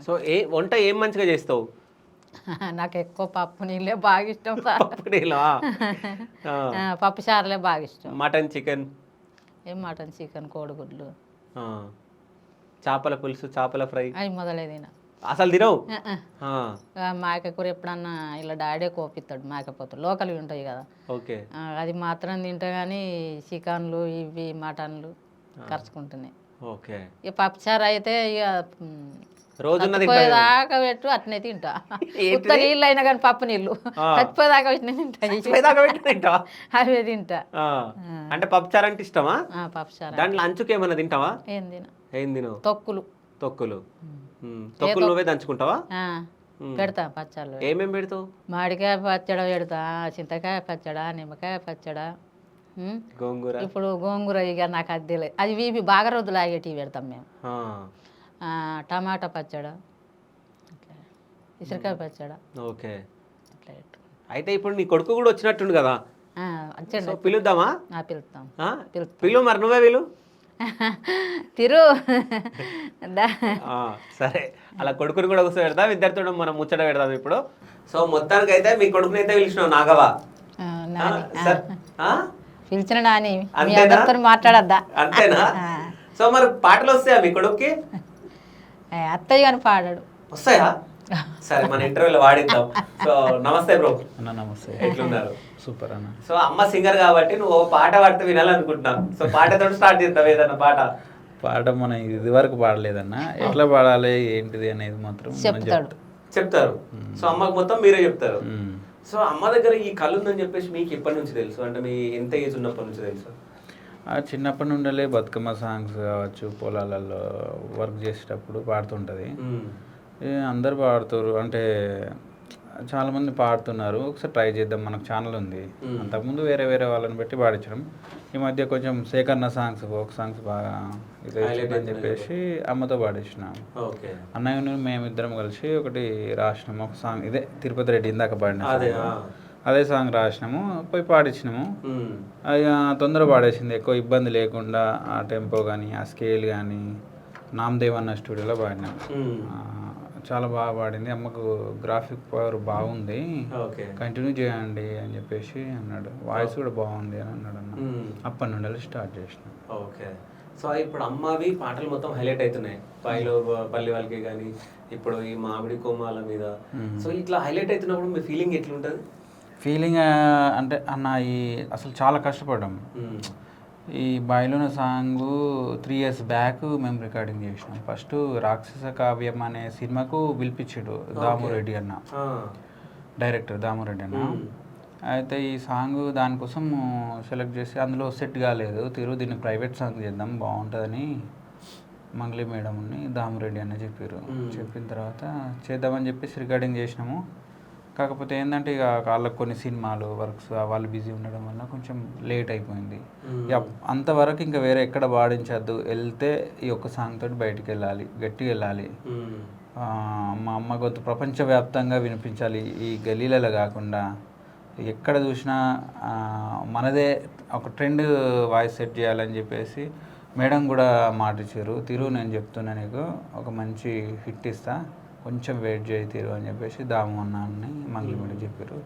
సో వంట ఏం మంచిగా చేస్తావు? నాకు ఎక్కువ పప్పు నీళ్ళే బాగా ఇష్టం. పప్పు నీళ్ళ? పప్పు చారులే బాగా ఇష్టం. Mutton chicken? ఏం మటన్ చికెన్ కోడిగుడ్లు, చేపల పులుసు, చేపల ఫ్రై అవి మొదలే తిన. అసలు తినవు? మాక కూర ఎప్పుడన్నా ఇలా డాడీ కోపిస్తాడు. మాకపోతాడు లోకల్వి ఉంటాయి కదా, ఓకే, అది మాత్రం తింటా కానీ చికెన్లు ఇవి మటన్లు ఖర్చుకుంటున్నాయి. ఓకే. ఇక పప్పుచారు అయితే ఇక రోజుదాకా పెట్టు అట్నే తింటా. ఉత్త నీళ్ళు అయినా కానీ పప్పు నీళ్ళు చచ్చిపోయేదాకా పెట్టిన తింటా, అవే తింటా. అంటే పప్పుచారు అంటే ఇష్టమా? పప్పుచారు. దాంట్లో అంచుకు ఏమన్నా తింటావా? ఏం తినవు. తొక్కులు తొక్కులు నువ్వే దంచుకుంటావా? పెడతా పచ్చళ్ళు. ఏమేమి పెడతావు? మామిడికాయ పచ్చడి పెడతా, చింతకాయ పచ్చడా, నిమ్మకాయ పచ్చడా, గోంగూర. ఇప్పుడు గోంగూర ఇక నాకు అది తెలియదు, అది ఇవి బాగా రోజులు ఆగేటివి పెడతాం మేము. టమాటా పచ్చడా, ఇసురకాయ పచ్చడా. ఓకే. అయితే ఇప్పుడు నీ కొడుకు కూడా వచ్చినట్టుండు కదా, పిలుద్దామా? పిలుస్తాం. పిలు మరి నువ్వే పిలు. తిరు. సరే, అలా కొడుకుని కూడా కూర్చో పెడతాం, ఇద్దరితో మనం ముచ్చట పెడదాం ఇప్పుడు. సో మొత్తానికి అయితే మీ కొడుకుని అయితే పిలిచినావు నాగవా? పిలిచిన నాని మాట్లాడద్దా? అంతేనా? సో మరి పాటలు వస్తాయా మీ కొడుక్కి? అత్తయ్య కానీ పాడాడు. వస్తాయా? సరే మన ఇంటర్వ్యూలో వాడిద్దాం. సో నమస్తే బ్రో. అన్న నమస్తే. ఎట్లున్నారు? సూపర్ అన్న. సో అమ్మ సింగర్ కాబట్టి నువ్వు ఓ పాట పాడితే వినాలనుకుంటున్నా. సో పాటతో స్టార్ట్ చేస్తావు ఏదన్నా పాట. పాట మనం ఇది వరకు పాడలేదన్న, ఎట్లా పాడాలి ఏంటిది అనేది మాత్రం మనం చెప్తారు. సో అమ్మకు మొత్తం మీరే చెప్తారు. సో అమ్మ దగ్గర ఈ కళ ఉందని చెప్పేసి మీకు ఎప్పటి నుంచి తెలుసు? అంటే మీ ఎంత ఏజ్ ఉన్నప్పటి నుంచి తెలుసు? చిన్నప్పటి నుండే బతుకమ్మ సాంగ్స్ కావచ్చు, పొలాలలో వర్క్ చేసేటప్పుడు పాడుతుంటుంది. అందరు పాడుతారు, అంటే చాలామంది పాడుతున్నారు, ఒకసారి ట్రై చేద్దాం, మనకు ఛానల్ ఉంది. అంతకుముందు వేరే వేరే వాళ్ళని పెట్టి పాడించడం. ఈ మధ్య కొంచెం సేకరణ సాంగ్స్, ఫోక్ సాంగ్స్ బాగా ఇదని చెప్పేసి అమ్మతో పాడించినాం. అన్నయ్య మేమిద్దరం కలిసి ఒకటి రాసినాము, ఒక సాంగ్ ఇదే తిరుపతి రెడ్డి ఇందాక పాడిన అదే సాంగ్ రాసినాము, పోయి పాడించినాము. అది తొందర పాడేసింది, ఎక్కువ ఇబ్బంది లేకుండా. ఆ టెంపో కానీ ఆ స్కేల్ కానీ నామదేవ్ అన్న స్టూడియోలో పాడినాం. చాలా బాగా పాడింది. అమ్మకు గ్రాఫిక్ పవర్ బాగుంది, కంటిన్యూ చేయండి అని చెప్పేసి అన్నాడు. వాయిస్ కూడా బాగుంది అని అన్నాడు అన్న. అప్పటి నుండి స్టార్ట్ చేసినాం. ఓకే. సో ఇప్పుడు అమ్మవి పాటలు మొత్తం హైలైట్ అవుతున్నాయి, పైలో పల్లి వాళ్ళకి కానీ ఇప్పుడు ఈ మామిడి కోమాల మీద. సో ఇట్లా హైలైట్ అవుతున్నప్పుడు మీ ఫీలింగ్ ఎట్లుంటుంది? ఫీలింగ్ అంటే అన్న ఈ అసలు చాలా కష్టపడ్డాం. ఈ బాయిలోన సాంగ్ 3 years బ్యాక్ మేము రికార్డింగ్ చేసినాం. ఫస్ట్ రాక్షస కావ్యం అనే సినిమాకు పిలిపించాడు దామురెడ్డి అన్న, డైరెక్టర్ దామురెడ్డి అన్న. అయితే ఈ సాంగ్ దానికోసం సెలెక్ట్ చేసి అందులో సెట్ కాలేదు, దీన్ని ప్రైవేట్ సాంగ్ చేద్దాం బాగుంటుందని మంగ్లీ మేడంని దామురెడ్డి అన్న చెప్పారు. చెప్పిన తర్వాత చేద్దామని చెప్పేసి రికార్డింగ్ చేసినాము. కాకపోతే ఏంటంటే ఇక వాళ్ళకి కొన్ని సినిమాలు వర్క్స్ వాళ్ళు బిజీ ఉండడం వల్ల కొంచెం లేట్ అయిపోయింది. అంతవరకు ఇంకా వేరే ఎక్కడ పాడించద్దు, వెళ్తే ఈ ఒక్క సాంగ్ తోటి బయటికి వెళ్ళాలి, గట్టిగా వెళ్ళాలి. మా అమ్మ గొంతు ప్రపంచవ్యాప్తంగా వినిపించాలి, ఈ గలీలలో కాకుండా ఎక్కడ చూసినా మనదే ఒక ట్రెండ్ వాయిస్ సెట్ చేయాలని చెప్పేసి మేడం కూడా మాట ఇచ్చారు. నేను చెప్తున్నా నీకు ఒక మంచి హిట్ ఇస్తా, కొంచెం వెయిట్ చేయి అని చెప్పేసి దాము అన్నాన్ని మంగళ మేడం చెప్పారు.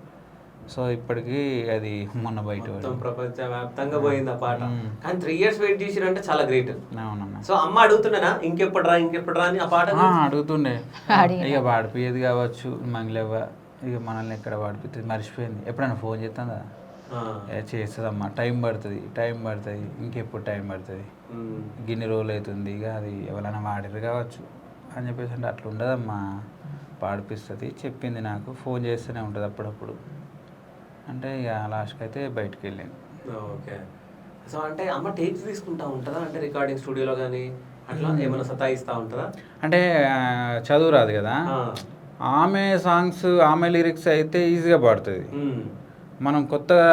సో ఇప్పటికీ అది మొన్న బయట ప్రపంచవ్యాప్తంగా పోయింది ఆ పాట. కానీ 3 years వెయిట్ చేసిరంటే చాలా గ్రేట్. అవునన్నా. సో అమ్మ అడుగుతున్నానా ఇంకెప్పుడురా అని ఆ పాట? అడుగుతుండే, ఇక పాడిపోయేది కావచ్చు మంగళవ్వ, ఇక మనల్ని ఎక్కడ పాడిపోతుంది, మర్చిపోయింది. ఎప్పుడైనా ఫోన్ చేస్తుందా? చేస్తుందమ్మా, టైం పడుతుంది ఇంకెప్పుడు టైం పడుతుంది, గిన్ని రోజులు అవుతుంది, ఇక అది ఎవరైనా వాడిరు కావచ్చు అని చెప్పేసి. అంటే అట్లా ఉండదమ్మా, పాడిపిస్తుంది, చెప్పింది నాకు, ఫోన్ చేస్తూనే ఉంటుంది అప్పుడప్పుడు. అంటే ఇక లాస్ట్కి అయితే బయటకు వెళ్ళింది. ఓకే. సో అంటే అమ్మ టేక్స్ తీసుకుంటా ఉంటుందా? అంటే రికార్డింగ్ స్టూడియోలో కానీ అట్లా ఏమైనా సతాయిస్తూ ఉంటుందా? అంటే చదువు రాదు కదా, ఆమె సాంగ్స్ ఆమె లిరిక్స్ అయితే ఈజీగా పాడుతుంది. మనం కొత్తగా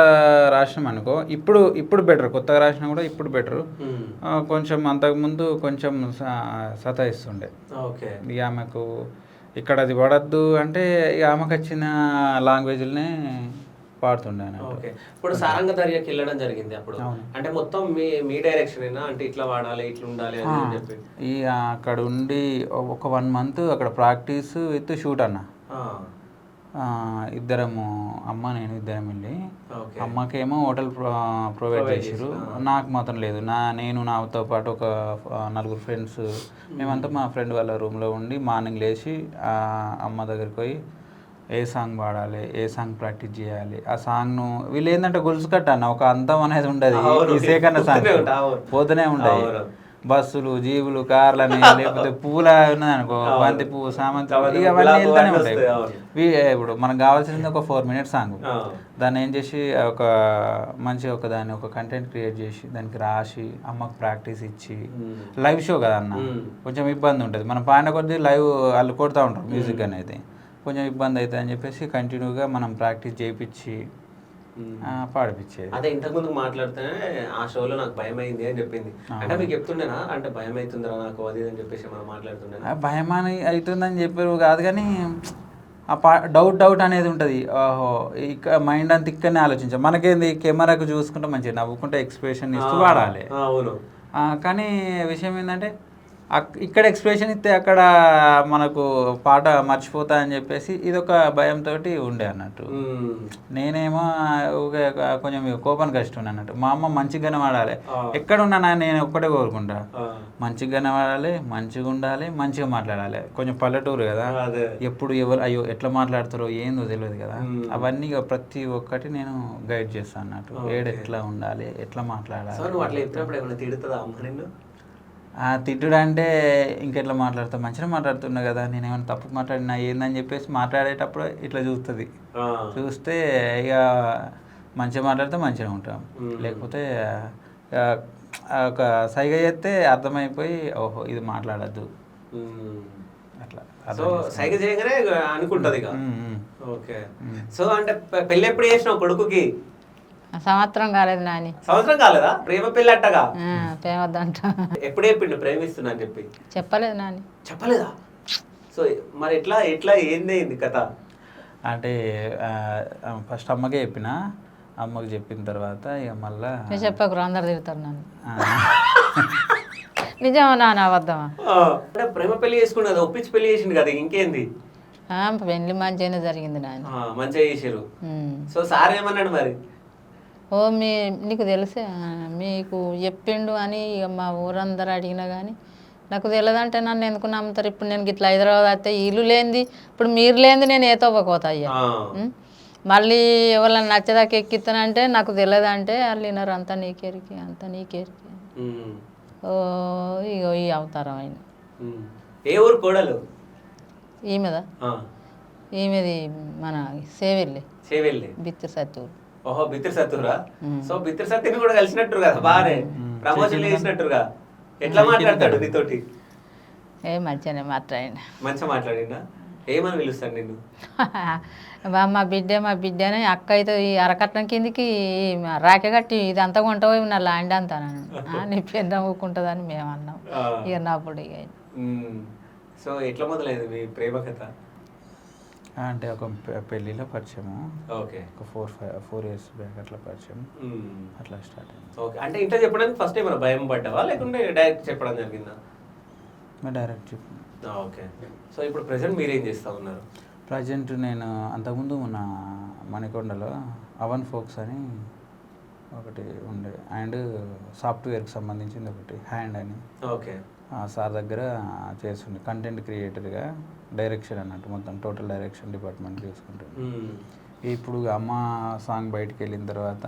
రాసినాం అనుకో, ఇప్పుడు బెటర్, కొత్తగా రాసినా కూడా ఇప్పుడు బెటర్. కొంచెం అంతకుముందు కొంచెం సతాయిస్తుండే. ఇక ఆమెకు ఇక్కడ అది పడద్దు అంటే ఇక ఆమెకు వచ్చిన లాంగ్వేజ్లనే పాడుతుండే. ఇప్పుడు సారంగ దర్యాకి వెళ్ళడం జరిగింది అప్పుడు, అంటే మొత్తం మీ డైరెక్షన్ అయినా అంటే ఇట్లా వాడాలి ఇట్లా ఉండాలి అని చెప్పి ఈ అక్కడ ఉండి ఒక 1 month అక్కడ ప్రాక్టీస్ విత్ షూట్ అన్న. ఇద్దరము, అమ్మ నేను ఇద్దరం వెళ్ళి, అమ్మకేమో హోటల్ ప్రొవైడ్ చేసారు, నాకు మాత్రం లేదు. నేను నాతో పాటు ఒక 4 friends, మేమంతా మా ఫ్రెండ్ వాళ్ళ రూమ్లో ఉండి మార్నింగ్ లేచి అమ్మ దగ్గరికి పోయి ఏ సాంగ్ పాడాలి, ఏ సాంగ్ ప్రాక్టీస్ చేయాలి, ఆ సాంగ్ను వీళ్ళు ఏంటంటే గొలుసు కట్ట అన్న, ఒక అంతం అనేది ఉండదు. ఈ సేకరణ సాంగ్ పోతూనే ఉంటాయి, బస్సులు జీవులు కార్లని, లేకపోతే పూల ఉన్నది అనుకో, బంతి పువ్వు సామంతి, ఇక అవన్నీ వెళ్తూనే ఉంటాయి. ఇప్పుడు మనకు కావాల్సింది ఒక 4 minute సాంగ్, దాన్ని ఏం చేసి దాన్ని ఒక కంటెంట్ క్రియేట్ చేసి దానికి రాసి అమ్మకు ప్రాక్టీస్ ఇచ్చి, లైవ్ షో కదా అన్న, కొంచెం ఇబ్బంది ఉంటుంది. మనం పాడిన కొద్దీ లైవ్ వాళ్ళు కొడుతూ ఉంటారు మ్యూజిక్ అనేది, కొంచెం ఇబ్బంది అవుతుంది అని చెప్పేసి కంటిన్యూగా మనం ప్రాక్టీస్ చేయించి పాడిపించేది. అదే ఇంతకుముందు మాట్లాడితేనే ఆ షోలో నాకు భయం అయింది అని చెప్పింది. అంటే మీకు చెప్తుండేనా అంటే భయం అవుతుందిరా నాకు అది అని చెప్పేసి మనం మాట్లాడుతుండే? భయం అని అవుతుందని చెప్పారు కాదు, కానీ ఆ డౌట్ అనేది ఉంటుంది. ఓహో మైండ్ అంతా ఇక్కడనే ఆలోచించాం. మనకేంది కెమెరాకు చూసుకుంటే మంచిగా నవ్వుకుంటే ఎక్స్ప్రెషన్ ఇస్తూ పాడాలి. అవును. కానీ విషయం ఏంటంటే ఇక్కడ ఎక్స్ప్రెషన్ ఇస్తే అక్కడ మనకు పాట మర్చిపోతా అని చెప్పేసి ఇదొక భయంతో ఉండే అన్నట్టు. నేనేమో కొంచెం కోపానికి కష్టం అన్నట్టు. మా అమ్మ మంచిగా కనబడాలి, ఎక్కడ ఉన్నా నేను ఒక్కటే కోరుకుంటా, మంచిగా కనబడాలి, మంచిగా ఉండాలి, మంచిగా మాట్లాడాలి. కొంచెం పల్లెటూరు కదా, ఎప్పుడు ఎవరు అయ్యో ఎట్లా మాట్లాడతారో ఏందో తెలియదు కదా, అవన్నీ ప్రతి ఒక్కటి నేను గైడ్ చేస్తాను అన్నట్టు. ఎట్లా ఉండాలి, ఎట్లా మాట్లాడాలి. తిట్టుడు అంటే ఇంకెట్లా మాట్లాడతా, మంచిగా మాట్లాడుతున్నా కదా, నేను ఏమైనా తప్పు మాట్లాడినా ఏందని చెప్పేసి మాట్లాడేటప్పుడు ఇట్లా చూస్తుంది. చూస్తే ఇక మంచిగా మాట్లాడితే మంచిగా ఉంటాం, లేకపోతే ఒక సైగ చేస్తే అర్థమైపోయి ఓహో ఇది మాట్లాడద్దు అట్లా. సో సైగ చేయగానే అనుకుంటది. ఓకే. సో అంటే పెళ్ళి ఎప్పుడు చేసినావు కొడుకుకి? సంవత్సరం కాలేదు నాని. సంవత్సరం కాలేదా? ప్రేమ పెళ్ళి అట్టగా? ప్రేమద్దంట. ఎప్పుడు చెప్పిండు ప్రేమిస్తున్నా అని చెప్పి? చెప్పలేదు నాని. చెప్పలేదా? సో మరి ఎట్లా ఎట్లా ఏంది కథ? అంటే ఫస్ట్ అమ్మకే చెప్పిన, అమ్మకి చెప్పిన తర్వాత ఇక మళ్ళా చెప్పకూడదు, అందరు తిరుగుతారు నన్ను. నిజమా నాన్న అబద్ధమా? అంటే ప్రేమ పెళ్లి చేసుకుని కదా, ఒప్పించి పెళ్లి చేసిండు కదా, ఇంకేంది? పెళ్లి మంచిగానే జరిగింది నాని, మంచిగా చేసారు. సో సార్ ఏమన్నాడు మరి? ఓ నీకు తెలిసే మీకు చెప్పిండు అని ఇక మా ఊరందరూ అడిగినా కానీ నాకు తెలియదంటే నన్ను ఎందుకు నమ్ముతారు. ఇప్పుడు నేను ఇట్లా హైదరాబాద్ అయితే ఇల్లు లేనిది, ఇప్పుడు మీరు లేనిది నేను ఏ తోపకోతా అయ్యా. మళ్ళీ ఎవరైనా నచ్చదాకా ఎక్కిస్తానంటే నాకు తెలియదంటే వాళ్ళు వినరు, అంతా నీకేరికి అంతా నీకేరికి. ఓ ఇగో ఈ అవతారం ఆయన. ఏ ఊరు కోడలు? ఈమెదా? ఈమెది మన సేవెళ్ళి. సేవెళ్ళి బిత్తిరి సత్తూరు. ఓహో బిత్తిరి సత్తూరా? సో బిత్తిరి సత్తుని కూడా కలిసినట్టు కదా, బాగానే ప్రమోషన్ చేసినట్టుగా. ఎట్లా మాట్లాడతాడు నీతోటి? మంచిగానే మాట్లాడినా. మంచిగా మాట్లాడినా? ఏమని పిలుస్తాడు నిన్ను? మా బిడ్డ అని అక్క అయితే ఈ అరకట్నం కిందికి రాకె కట్టి ఇది అంతా కొంటపోయి నా ల్యాండ్ అంతా నీ పెద్ద ఊకుంటుందని మేము అన్నాం. ఇక నాప్పుడు ఇక సో ఎట్లా మొదలైంది మీ ప్రేమ కథ? అంటే ఒక పెళ్ళిలో పరిచయము. ఓకే. ఒక 4 years బ్యాక్ అట్లా పరిచయం, అట్లా స్టార్ట్ అయింది. ఓకే. అంటే ఇంట్లో చెప్పడానికి ఫస్ట్ ఏమైనా భయం పడ్డావా లేకుంటే డైరెక్ట్ చెప్పడం జరిగిందా? డైరెక్ట్ చెప్పాను. ఓకే. సో ఇప్పుడు ప్రెసెంట్ మీరేం చేస్తూ ఉన్నారు? ప్రజెంట్ నేను అంతకుముందు మన మణికొండలో అవన్ ఫోక్స్ అని ఒకటి ఉండే, అండ్ సాఫ్ట్వేర్కి సంబంధించింది ఒకటి హ్యాండ్ అని. ఓకే. సార్ దగ్గర చేస్తుండే కంటెంట్ క్రియేటర్గా, డైరెక్షన్ అన్నట్టు మొత్తం టోటల్ డైరెక్షన్ డిపార్ట్మెంట్ చూసుకుంటాను. ఇప్పుడు అమ్మ సాంగ్ బయటకు వెళ్ళిన తర్వాత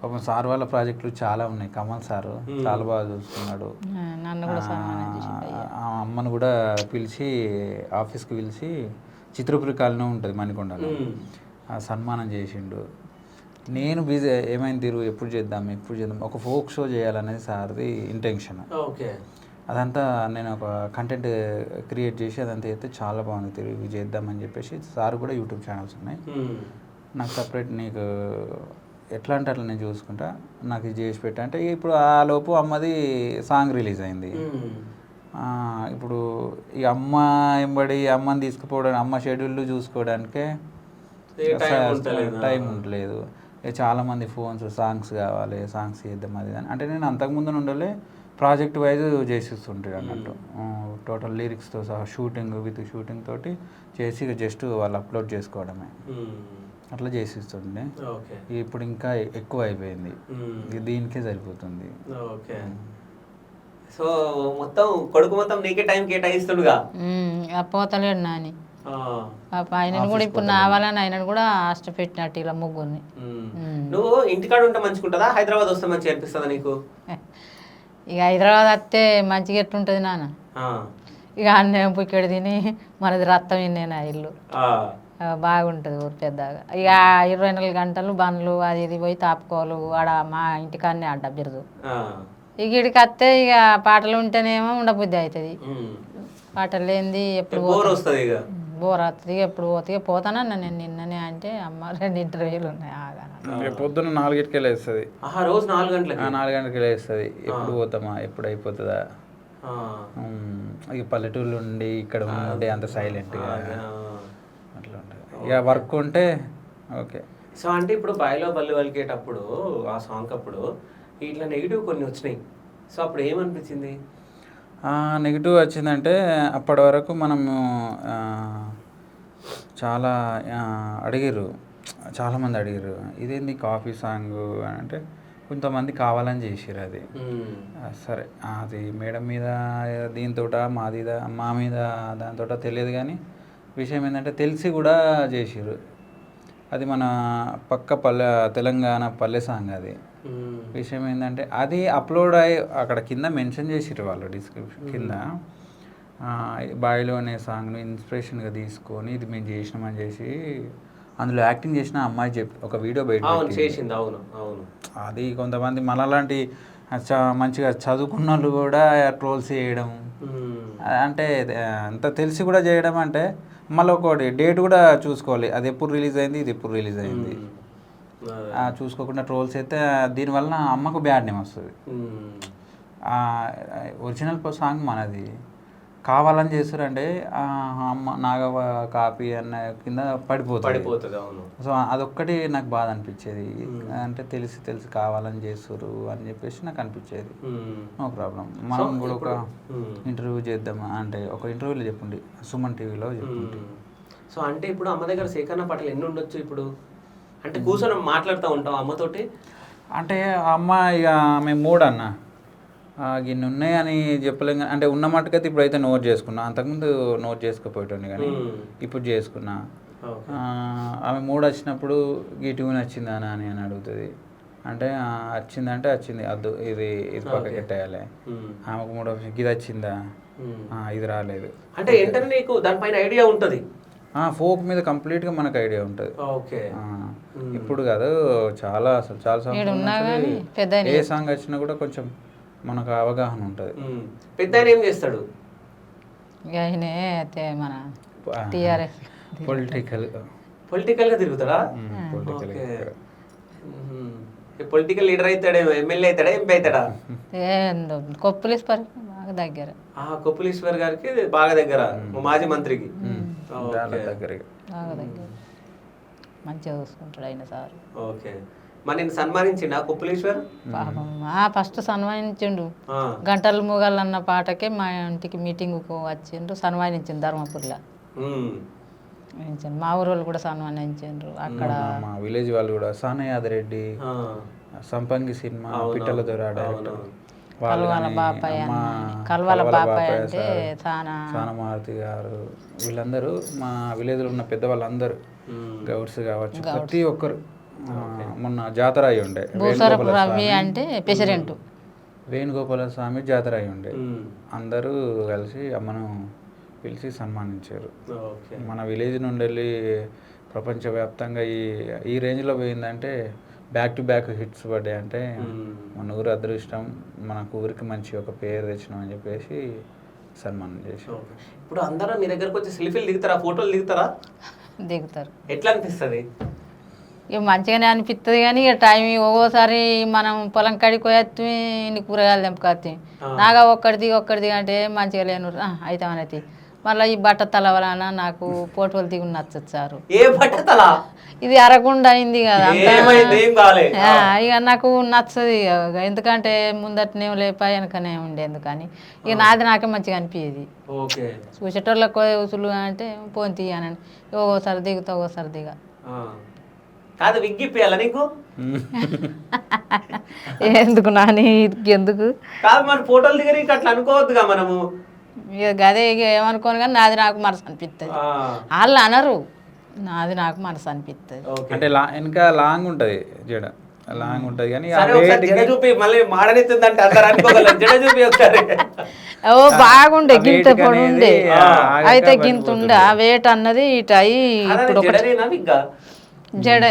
పాపం సార్ వాళ్ళ ప్రాజెక్టులు చాలా ఉన్నాయి. కమల్ సారు చాలా బాగా చూసుకున్నాడు. అమ్మను కూడా పిలిచి ఆఫీస్కి పిలిచి చిత్రపురి కాలనీ ఉంటుంది మణికొండలో, సన్మానం చేసిండు. నేను బిజీ ఏమైంది తీరు ఎప్పుడు చేద్దాం ఒక ఫోక్ షో చేయాలనేది సార్ది ఇంటెన్షన్. ఓకే. అదంతా నేను ఒక కంటెంట్ క్రియేట్ చేసి అదంతా అయితే చాలా బాగుంది తిరిగి ఇవి చేద్దామని చెప్పేసి సార్ కూడా యూట్యూబ్ ఛానల్స్ ఉన్నాయి, నాకు సపరేట్ నీకు ఎట్లా అంటే అట్లా నేను చూసుకుంటా, నాకు ఇది చేసి పెట్టా అంటే ఇప్పుడు ఆ లోపు అమ్మది సాంగ్ రిలీజ్ అయింది. ఇప్పుడు ఈ అమ్మ ఎంబడి అమ్మని తీసుకుపోవడానికి అమ్మ షెడ్యూల్ చూసుకోవడానికే టైం ఉండలేదు. చాలామంది ఫోన్స్ సాంగ్స్ కావాలి, సాంగ్స్ చేద్దాం అది అంటే నేను అంతకుముందు నుండే ప్రాజెక్ట్ వైజ్ చేసిస్తుంటాడు అన్నట్టు. టోటల్ లిరిక్స్తో సహా షూటింగ్ తోటి చేసి జస్ట్ వాళ్ళు అప్లోడ్ చేసుకోవడమే, అట్లా చేసిస్తుండే. ఇప్పుడు ఇంకా ఎక్కువ అయిపోయింది, దీనికే సరిపోతుంది. సో మొత్తం కొడుకు మొత్తం నీకే టైం కేటాయిస్తుండగా పోతలేడు నాని. ఆయనను కూడా ఇప్పుడు నావాలని ఆయనను కూడా పెట్టినట్టు ఇలా ముగ్గురిని. నువ్వు ఇంటికాడ ఉంటే మంచిగుంటుందా, హైదరాబాద్ వస్తే మంచిగా అనిపిస్తుందా నీకు? ఇక హైదరాబాద్ వస్తే మంచిగా ఎట్లుంటుంది నాన్న, ఇక అన్నం ఇక్కడ తిని మనది రక్తం ఇన్నేనా ఇల్లు బాగుంటుంది ఊరు పెద్దగా. ఇక 24 గంటలు బండ్లు అది ఇది పోయి తాపుకోలు ఆడ మా ఇంటికాడనే ఆడ బిరుదు. ఇక ఇక్కడికి వస్తే ఇక పాటలు ఉంటేనేమో ఉండబుద్ధి అవుతుంది, పాటలు లేనిది ఎప్పుడు బోర్ వస్తుంది, ఎప్పుడు పోతే పోతానన్నా నేను నిన్ననే అంటే అమ్మ 2 ఇంటర్వ్యూలు ఉన్నాయి పొద్దున్న 4కి వెళ్ళేస్తుంది, రోజు 4 గంటలకి 4 గంటలకి వెళ్ళేస్తుంది. ఎప్పుడు పోతామా ఎప్పుడు అయిపోతుందా, ఇక పల్లెటూళ్ళు ఉండి ఇక్కడ ఉంటే అంత సైలెంట్గా అట్లా ఉంటుంది. ఇక వర్క్ ఉంటే ఓకే. సో అంటే ఇప్పుడు బాయిలో బల్లి వలికేటప్పుడు ఆ సాంగ్ అప్పుడు ఇట్లా నెగిటివ్ కొన్ని వచ్చినాయి, సో అప్పుడు ఏమనిపించింది? నెగిటివ్ వచ్చిందంటే అప్పటి వరకు మనము చాలా అడిగారు, చాలామంది అడిగారు ఇదేంది కాఫీ సాంగ్ అని. అంటే కొంతమంది కావాలని చేసిర్రు అది. సరే అది మేడం మీద దీంతో మాదిదా మా మీద దాంతో తెలియదు, కానీ విషయం ఏంటంటే తెలిసి కూడా చేసిర్రు. అది మన పక్క తెలంగాణ పల్లె సాంగ్ అది. విషయం ఏంటంటే అది అప్లోడ్ అయ్యి అక్కడ కింద మెన్షన్ చేసిర్రు వాళ్ళు డిస్క్రిప్షన్ కింద, బాయిలో అనే సాంగ్ను ఇన్స్పిరేషన్గా తీసుకొని ఇది మేము చేసినామని చేసి అందులో యాక్టింగ్ చేసిన అమ్మాయి ఒక వీడియో బయట చేసింది. అవును అవును. అది కొంతమంది మనలాంటి మంచిగా చదువుకున్న వాళ్ళు కూడా ట్రోల్స్ చేయడం, అంటే అంత తెలిసి కూడా చేయడం. అంటే మళ్ళీ ఒకటి డేట్ కూడా చూసుకోవాలి, అది ఎప్పుడు రిలీజ్ అయింది, ఇది ఎప్పుడు రిలీజ్ అయింది చూసుకోకుండా ట్రోల్స్ అయితే దీనివల్ల అమ్మకు బ్యాడ్ నేమ్ వస్తుంది. ఒరిజినల్ సాంగ్ మనది, కావాలని చేస్తారంటే అమ్మ నాగవ కాపీ అన్న కింద పడిపోతుంది. సో అదొక్కటి నాకు బాధ అనిపించేది. అంటే తెలిసి కావాలని చేస్తారు అని చెప్పేసి నాకు అనిపించేది. నో ప్రాబ్లం, మనం కూడా ఒక ఇంటర్వ్యూ చేద్దామా అంటే ఒక ఇంటర్వ్యూలో చెప్పండి, సుమన్ టీవీలో చెప్పండి. సో అంటే ఇప్పుడు అమ్మ దగ్గర సేకరణ పాటలు ఎన్ని ఉండొచ్చు ఇప్పుడు? అంటే కూర్చొని మాట్లాడుతూ ఉంటాం అమ్మతోటి? అంటే అమ్మ ఇక మేము మూడు అన్న గిన్ని ఉన్నాయని చెప్పలేం, అంటే ఉన్న మట్టుకైతే ఇప్పుడైతే నోట్ చేసుకున్నా. అంతకుముందు నోట్ చేసుకోపోయేటోని కానీ ఇప్పుడు చేసుకున్నా. ఆమె మూడు వచ్చినప్పుడు ఈ ట్యూన్ వచ్చిందా అని అడుగుతుంది. అంటే వచ్చిందంటే వచ్చింది, అద్దు ఇది పక్క పెట్టేయాలి. ఆమెకు మూడో ఇది వచ్చిందా, ఇది రాలేదు. అంటే ఏంటంటే నీకు దానిపైన ఐడియా ఉంటుంది, ఫోక్ మీద కంప్లీట్గా మనకు ఐడియా ఉంటుంది. ఇప్పుడు కాదు, అసలు చాలా సాంగ్స్ ఏ సాంగ్ వచ్చినా కూడా కొంచెం మనకు అవగాహన ఉంటుంది. పెద్ద ఏం చేస్తాడు? మన టిఆర్ఎస్ పొలిటికల్గా తిరుగుతాడా? పొలిటికల్ లీడర్ అవుతాడా, ఎమ్మెల్యే అవుతాడా, ఎంపీ అవుతాడా? కొప్పులీశ్వర్ బాగా దగ్గర, కొప్పులీశ్వర్ గారికి బాగా దగ్గర, మాజీ మంత్రికి దగ్గర మంచిగా చూసుకుంటాడు ఆయన సార్. ఓకే, మరి నేను సన్మానించిండా కొప్పులీశ్వర్? పాపం ఫస్ట్ సన్మానించిండు, గంటలు మూగలు అన్న పాటకే మా ఇంటికి మీటింగ్కు వచ్చిండ్రు, సన్మానించిండు ధర్మపురిలో. మా ఊరు వాళ్ళు కూడా సన్మానించిండ్రు. అక్కడ మా విలేజ్ వాళ్ళు కూడా సానయాదిరెడ్డి, సంపంగి సినిమా పిట్టల దొర డైరెక్టర్, కల్వాల బాబాయ్ కల్వాల బాబాయ్ అంటే సానమారుతి గారు, వీళ్ళందరూ మా విలేజ్లో ఉన్న పెద్దవాళ్ళందరూ, గౌడ్స్ కావచ్చు ప్రతి ఒక్కరు. మొన్న జాతర అయి ఉండే, అంటే ప్రెసిడెంట్ వేణుగోపాల స్వామి జాతర అయి ఉండే, అందరూ కలిసి అమ్మను పిలిచి సన్మానించారు. మన విలేజ్ నుండి వెళ్ళి ప్రపంచవ్యాప్తంగా ఈ రేంజ్లో పోయిందంటే బ్యాక్ టు బ్యాక్ హిట్స్ పడ్డాయి. అంటే మన ఊరు అదృష్టం, మనకు ఊరికి మంచి ఒక పేరు తెచ్చినాం అని చెప్పేసి సన్మానం చేసి. ఇప్పుడు అందరూ మీ దగ్గరకు వచ్చి సెల్ఫీలు దిగుతారా, ఫోటోలు దిగుతారా? దిగుతారు. ఎట్లా అనిపిస్తుంది? ఇక మంచిగానే అనిపిస్తుంది, కానీ ఇక టైం ఒక్కోసారి మనం పొలం కాడికి పోయేస్తే ఇన్ని కూరగాయలు తెంపుకొస్తాం, నాగా ఒక్కడిది అంటే మంచిగా లేను అయితే అనేది. మళ్ళీ ఈ బట్ట తల వలన నాకు ఫోటోలు దిగు నచ్చదు సారు. ఏ బట్ట తల? ఇది అరగుండా అయింది కదా, ఇక నాకు నచ్చదు. ఎందుకంటే ముందటనే లేపా వెనకనే ఉండే, ఎందుకని ఇక నాది నాకే మంచిగా అనిపించేది. చూసేటోళ్ళకి ఉసులు అంటే పోని తీయనని ఒక్కోసారి దిగుతా, ఒక్కోసారి దిగ. కాదు విగ్గిపోయాలా నీకు? ఎందుకు నాని ఎందుకు కాదు, మన ఫోటోలు దిగని అట్లా అనుకోవద్దుగా మనము. ఇక అదే ఇక ఏమనుకోను, కానీ నాది నాకు మనసు అనిపిస్తుంది. వాళ్ళు అనరు, నాది నాకు మనసు అనిపిస్తుంది. అంటే ఇంకా లాంగ్ ఉంటుంది, జడ లాంగ్ ఉంటుంది, కానీ చూపి మళ్ళీ మాడనిస్తుందంటే అందరు అనుకోగలరు. జడ చూపి ఒకసారి. ఓ బాగుండే, గింత పొడి ఉండే, అయితే గింత ఉండే ఆ వేట అన్నది ఇటు అయ్యి ఇప్పుడు జడ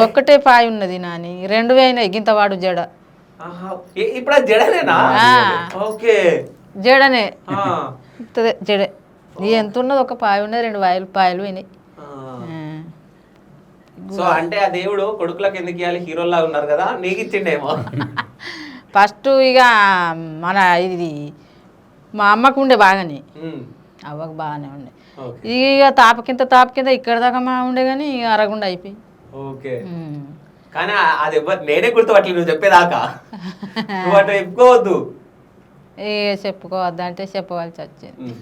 ఒక్కటే పాయ ఉన్నది నాని, 2 అయినాయి గింతవాడు జడ. ఇప్పుడు జడనేనా? జడనే జడే. ఎంత ఉన్నది, ఒక పాయ ఉన్నది, 2 పాయలు అయినాయి. సో అంటే ఆ దేవుడు కొడుకులకు ఎందుకు ఇవ్వాలి, హీరోలా ఉన్నారు కదా, నీకు ఇచ్చిండేమో. ఫస్ట్ ఇక మన ఇది మా అమ్మకు ఉండే బాగానే, అవ్వకు బాగానే ఉండే. ఇక తాపకింత ఇక్కడ దాకా మా ఉండే, కానీ ఇక అరగుండా అయిపోయి. ఓకే, కానీ అది నేనే గుర్తుపట్టలేదు నువ్వు చెప్పేదాకా. నువ్వు అట్లా చెప్పుకోవద్దు. ఏ చెప్పుకోవద్దంటే చెప్పవలసి వచ్చింది.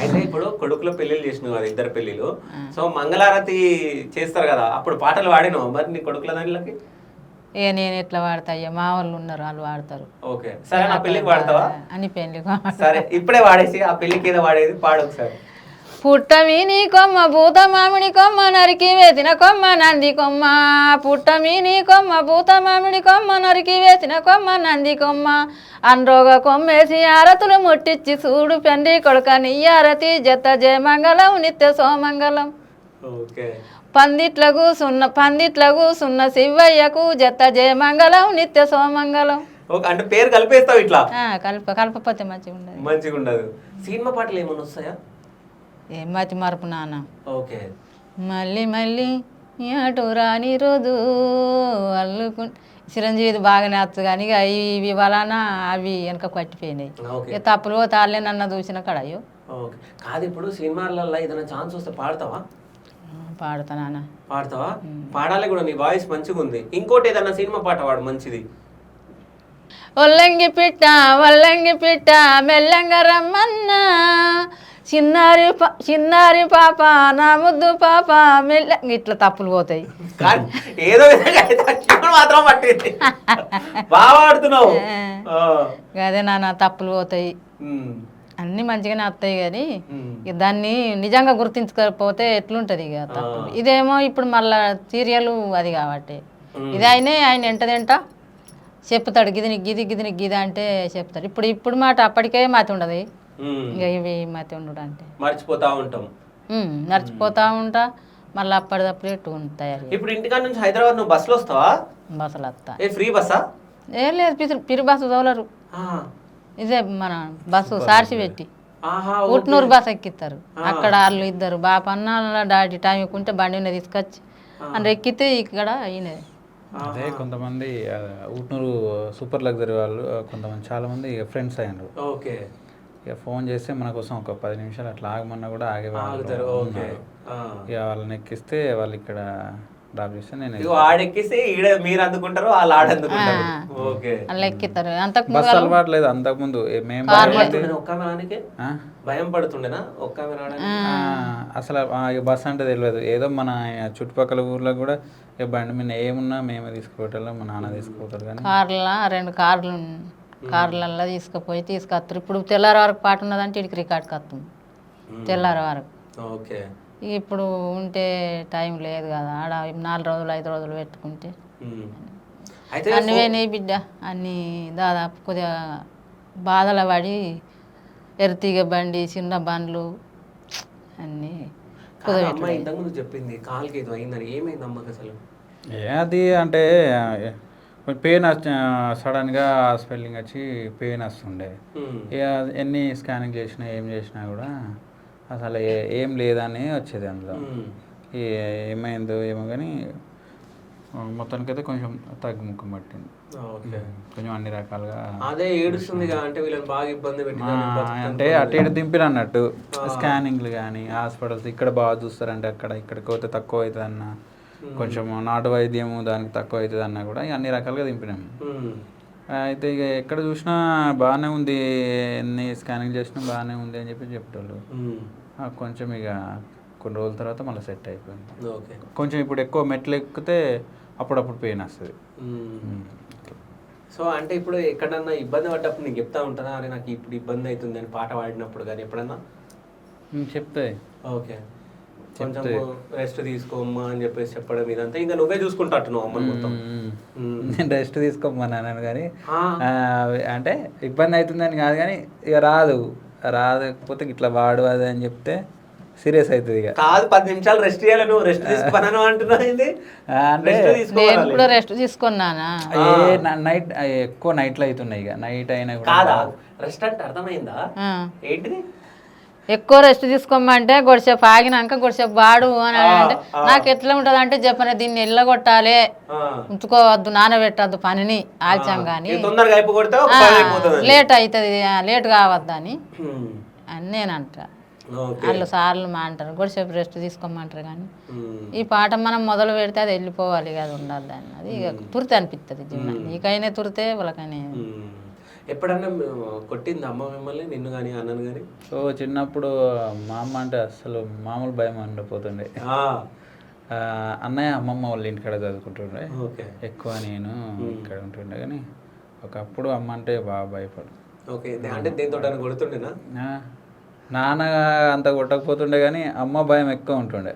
అయితే ఇప్పుడు కొడుకులో పెళ్లిళ్ళు చేసినావు కదా, ఇద్దరు పెళ్లిలు. సో మంగళారతి చేస్తారు కదా, అప్పుడు పాటలు వాడినావు మరి నీ కొడుకుల దానిలోకి? ఇక నేను ఎట్లా వాడతా, అయ్యా మా వాళ్ళు ఉన్నారు, వాళ్ళు వాడతారు. ఓకే సరే, నా పెళ్లికి వాడతావా? అని పెళ్లికి సరే ఇప్పుడే వాడేసి, ఆ పెళ్లికి ఏదో వాడేది పాడు ఒకసారి. పుట్టమి నీ కొమ్మ భూత మామిడి కొమ్మ నరికి వేసిన కొమ్మ నంది కొమ్మ, పుట్టమి నీ కొమ్మ భూత మామిడి కొమ్మ నరికి వేసిన కొమ్మ నంది కొమ్మ, అన్రోగ కొమ్మేసి ఆరతులు ముట్టించి చూడు పెండి కొడుక నీ ఆరతి జత జయమంగళం నిత్య సోమంగళం. ఓకే. పందిట్ల కూసున్న శివయ్యకు జత జయమంగళం నిత్య సోమంగళం. అంటే పేరు కలిపేస్తావు ఇట్లా? కలపపోతే మంచిగా ఉండదు. మంచిగా ఉండదు. సినిమా పాటలు ఏమైనా వస్తాయా? ఏం మతి మరపు నాన్న. ఓకే. మళ్ళీ మళ్ళీ అటు రాని రోజు అల్లుకు చిరంజీవి బాగానే వస్తుంది కానీ ఇక ఇవి వలన అవి వెనక పట్టిపోయినాయి. ఇక తప్పులు తాళ్ళే నన్ను చూసిన కడయ్యో. ఓకే. కాదు ఇప్పుడు సినిమాలలో ఏదైనా ఛాన్స్ వస్తే పాడతావా? పాడతా నాన్న. పాడతావా? పాడాలి కూడా, నీ వాయిస్ మంచిగా ఉంది. ఇంకోటి ఏదన్నా సినిమా పాట వాడు మంచిది. ఒల్లంగి పిట్ట మెల్లంగా రమ్మన్నా, చిన్నారి పాప నా ముద్దు పాప మెల్ల, ఇట్లా తప్పులు పోతాయి. ఏదో విధంగా మాత్రం పట్టింది, బాగా ఆడుతున్నావు. అదే నాన్న తప్పులు పోతాయి, అన్ని మంచిగానే వస్తాయి కానీ దాన్ని నిజంగా గుర్తించకపోతే ఎట్లుంటది ఇక తప్పులు. ఇదేమో ఇప్పుడు మళ్ళా సీరియల్ అది కాబట్టి ఇది ఆయన ఎంటదేంట చెప్తాడు, గిదిని గిది అంటే చెప్తాడు. ఇప్పుడు మాట అప్పటికే మాతి ఉండదు, ఇక ఇవి మతి ఉండడు అంటే మర్చిపోతా ఉంటా మళ్ళీ అప్పటిదప్పుడు ఎట్టు ఉంటాయి. ఇప్పుడు ఇంటికాడ నుంచి హైదరాబాద్ నువ్వు బస్సులో వస్తావా? బస్సులు వస్తా. ఫ్రీ బస్సా? ఏం లేదు, పిరి బస్సు తోలరు. ఇదే మన బస్సు సార్సి పెట్టి ఉట్నూరు బస్ ఎక్కిస్తారు. అక్కడ వాళ్ళు ఇద్దరు బాపన్న డాడీ టైం ఎక్కుంటే బండి మీద తీసుకొచ్చి అని ఎక్కితే ఇక్కడ అయినది. అదే కొంతమంది ఊట్నూరు సూపర్ లగ్జరీ వాళ్ళు కొంతమంది చాలా మంది ఫ్రెండ్స్ అయ్యారు. ఓకే. ఇక ఫోన్ చేస్తే మన కోసం ఒక 10 నిమిషాలు అట్లా ఆగమన్నా కూడా ఆగేవాళ్ళు. ఇక వాళ్ళని ఎక్కిస్తే వాళ్ళు ఇక్కడ డ్రాప్ చేస్తే నేను ఆడెక్కిస్తే మీరు అందుకుంటారు, వాళ్ళు ఆడందుకుంటారు. అలా ఎక్కిస్తారు. బస్ అలవాటు లేదు అంతకుముందు. మేము భయం పడుతుండేనా ఒక్క అసలు బస్ అంటే తెలియదు. ఏదో మన చుట్టుపక్కల ఊర్లో కూడా బండి మీద ఏమున్నా మేమే తీసుకుపోవటం, మా నాన్న తీసుకుపోతారు. కానీ రెండు కార్లలో తీసుకొస్తారు. ఇప్పుడు తెల్లారి వరకు పాట ఉన్నదంటే ఇక్కడికి రికార్డ్కి వస్తుంది తెల్లారి వరకు. ఓకే. ఇప్పుడు ఉంటే టైం లేదు కదా, ఆడ 4 రోజులు 5 రోజులు పెట్టుకుంటే అన్ని పోయినాయి బిడ్డ. అన్నీ దాదాపు కొద్దిగా బాధలు పడి ఎర్తీగ బండి చిన్న బండ్లు అన్నీ చెప్పింది కాలుకి ఏదో అయిందని. ఏమైంది అమ్మకి అసలు? అది అంటే పెయిన్ సడన్గా స్వెల్లింగ్ వచ్చి పెయిన్ వస్తుండే. ఇక ఎన్ని స్కానింగ్ చేసినా ఏం చేసినా కూడా అసలు ఏం లేదని వచ్చేది అందులో. ఏమైందో ఏమో కానీ మొత్తానికైతే కొంచెం తగ్గుముఖం పట్టింది. కొంచెం అన్ని రకాలుగా అదే ఏడుస్తుంది అంటే వీళ్ళని బాగా ఇబ్బంది అంటే అటు ఇటు దింపిన అన్నట్టు. స్కానింగ్లు కానీ హాస్పిటల్స్ ఇక్కడ బాగా చూస్తారంటే ఇక్కడికి పోతే తక్కువ అవుతుంది అన్న, కొంచెం నాటు వైద్యము దానికి తక్కువ అవుతుంది అన్నా కూడా అన్ని రకాలుగా దింపినాము. అయితే ఇక ఎక్కడ చూసినా బాగానే ఉంది, ఎన్ని స్కానింగ్ చేసినా బాగానే ఉంది అని చెప్పేటోళ్ళు. కొంచెం ఇక కొన్ని రోజుల తర్వాత మళ్ళీ సెట్ అయిపోయింది. కొంచెం ఇప్పుడు ఎక్కువ మెట్లు ఎక్కితే అప్పుడప్పుడు పెయిన్ వస్తుంది. సో అంటే ఇప్పుడు ఎక్కడన్నా ఇబ్బంది పడ్డప్పుడు నీకు చెప్తా ఉంటానా, అరే నాకు ఇప్పుడు ఇబ్బంది అవుతుంది అని పాట పాడినప్పుడు కానీ ఎప్పుడన్నా చెప్తాయి. ఓకే. కొంచెం రెస్ట్ తీసుకోమ్మా అని చెప్పేసి చెప్పడం ఇదంతా ఇంకా నువ్వే చూసుకుంటాను అమ్మ మొత్తం. నేను రెస్ట్ తీసుకోమన్నాను కానీ అంటే ఇబ్బంది అవుతుందని కాదు, కానీ ఇక రాకపోతే ఇట్లా వాడు అది అని చెప్తే సీరియస్ అవుతుంది. ఇక కాదు 10 నిమిషాలు రెస్ట్ చేయాలి, నువ్వు రెస్ట్ తీసుకున్నాను అంటున్నావు. నేను కూడా రెస్ట్ తీసుకున్నానా? నైట్ ఎక్కువ నైట్లో అవుతున్నాయి. ఇక నైట్ అయినా కూడా రెస్ట్ అంటే అర్థమైందా ఏంటిది? ఎక్కువ రెస్ట్ తీసుకోమంటే గొడిసేపు ఆగినాక గొడిసేపు వాడు అని అంటే నాకు ఎట్లా ఉంటుంది అంటే చెప్పనే దీన్ని ఎల్లగొట్టాలి, ఉంచుకోవద్దు, నానబెట్టద్దు పనిని ఆల్చాం కానీ లేట్ అవుతుంది, లేట్ కావద్దని అని నేను అంటా. వాళ్ళు సార్లు మా అంటారు గొడిసేపు రెస్ట్ తీసుకోమంటారు. కానీ ఈ పాట మనం మొదలు పెడితే అది వెళ్ళిపోవాలి కదా, ఉండాలి దాన్ని. అది ఇక తురితే అనిపిస్తుంది జీవనం. నీకైనా తురితే వాళ్ళకైనా. ఎప్పుడన్నా కొట్టింది అమ్మ మిమ్మల్ని, నిన్ను కానీ అన్నను కానీ? సో చిన్నప్పుడు మా అమ్మ అంటే అసలు మామూలు భయం ఉండిపోతుండే. అన్నయ్య అమ్మమ్మ వాళ్ళ ఇంటికాడ చదువుకుంటుండే, ఓకే. ఎక్కువ నేను ఇక్కడ ఉంటుండే. కానీ ఒకప్పుడు అమ్మ అంటే బాగా భయపడు. ఓకే, అంటే దీంతో కొడుతుండేనా? నాన్న అంత కొట్టకపోతుండే కానీ అమ్మ భయం ఎక్కువ ఉంటుండే.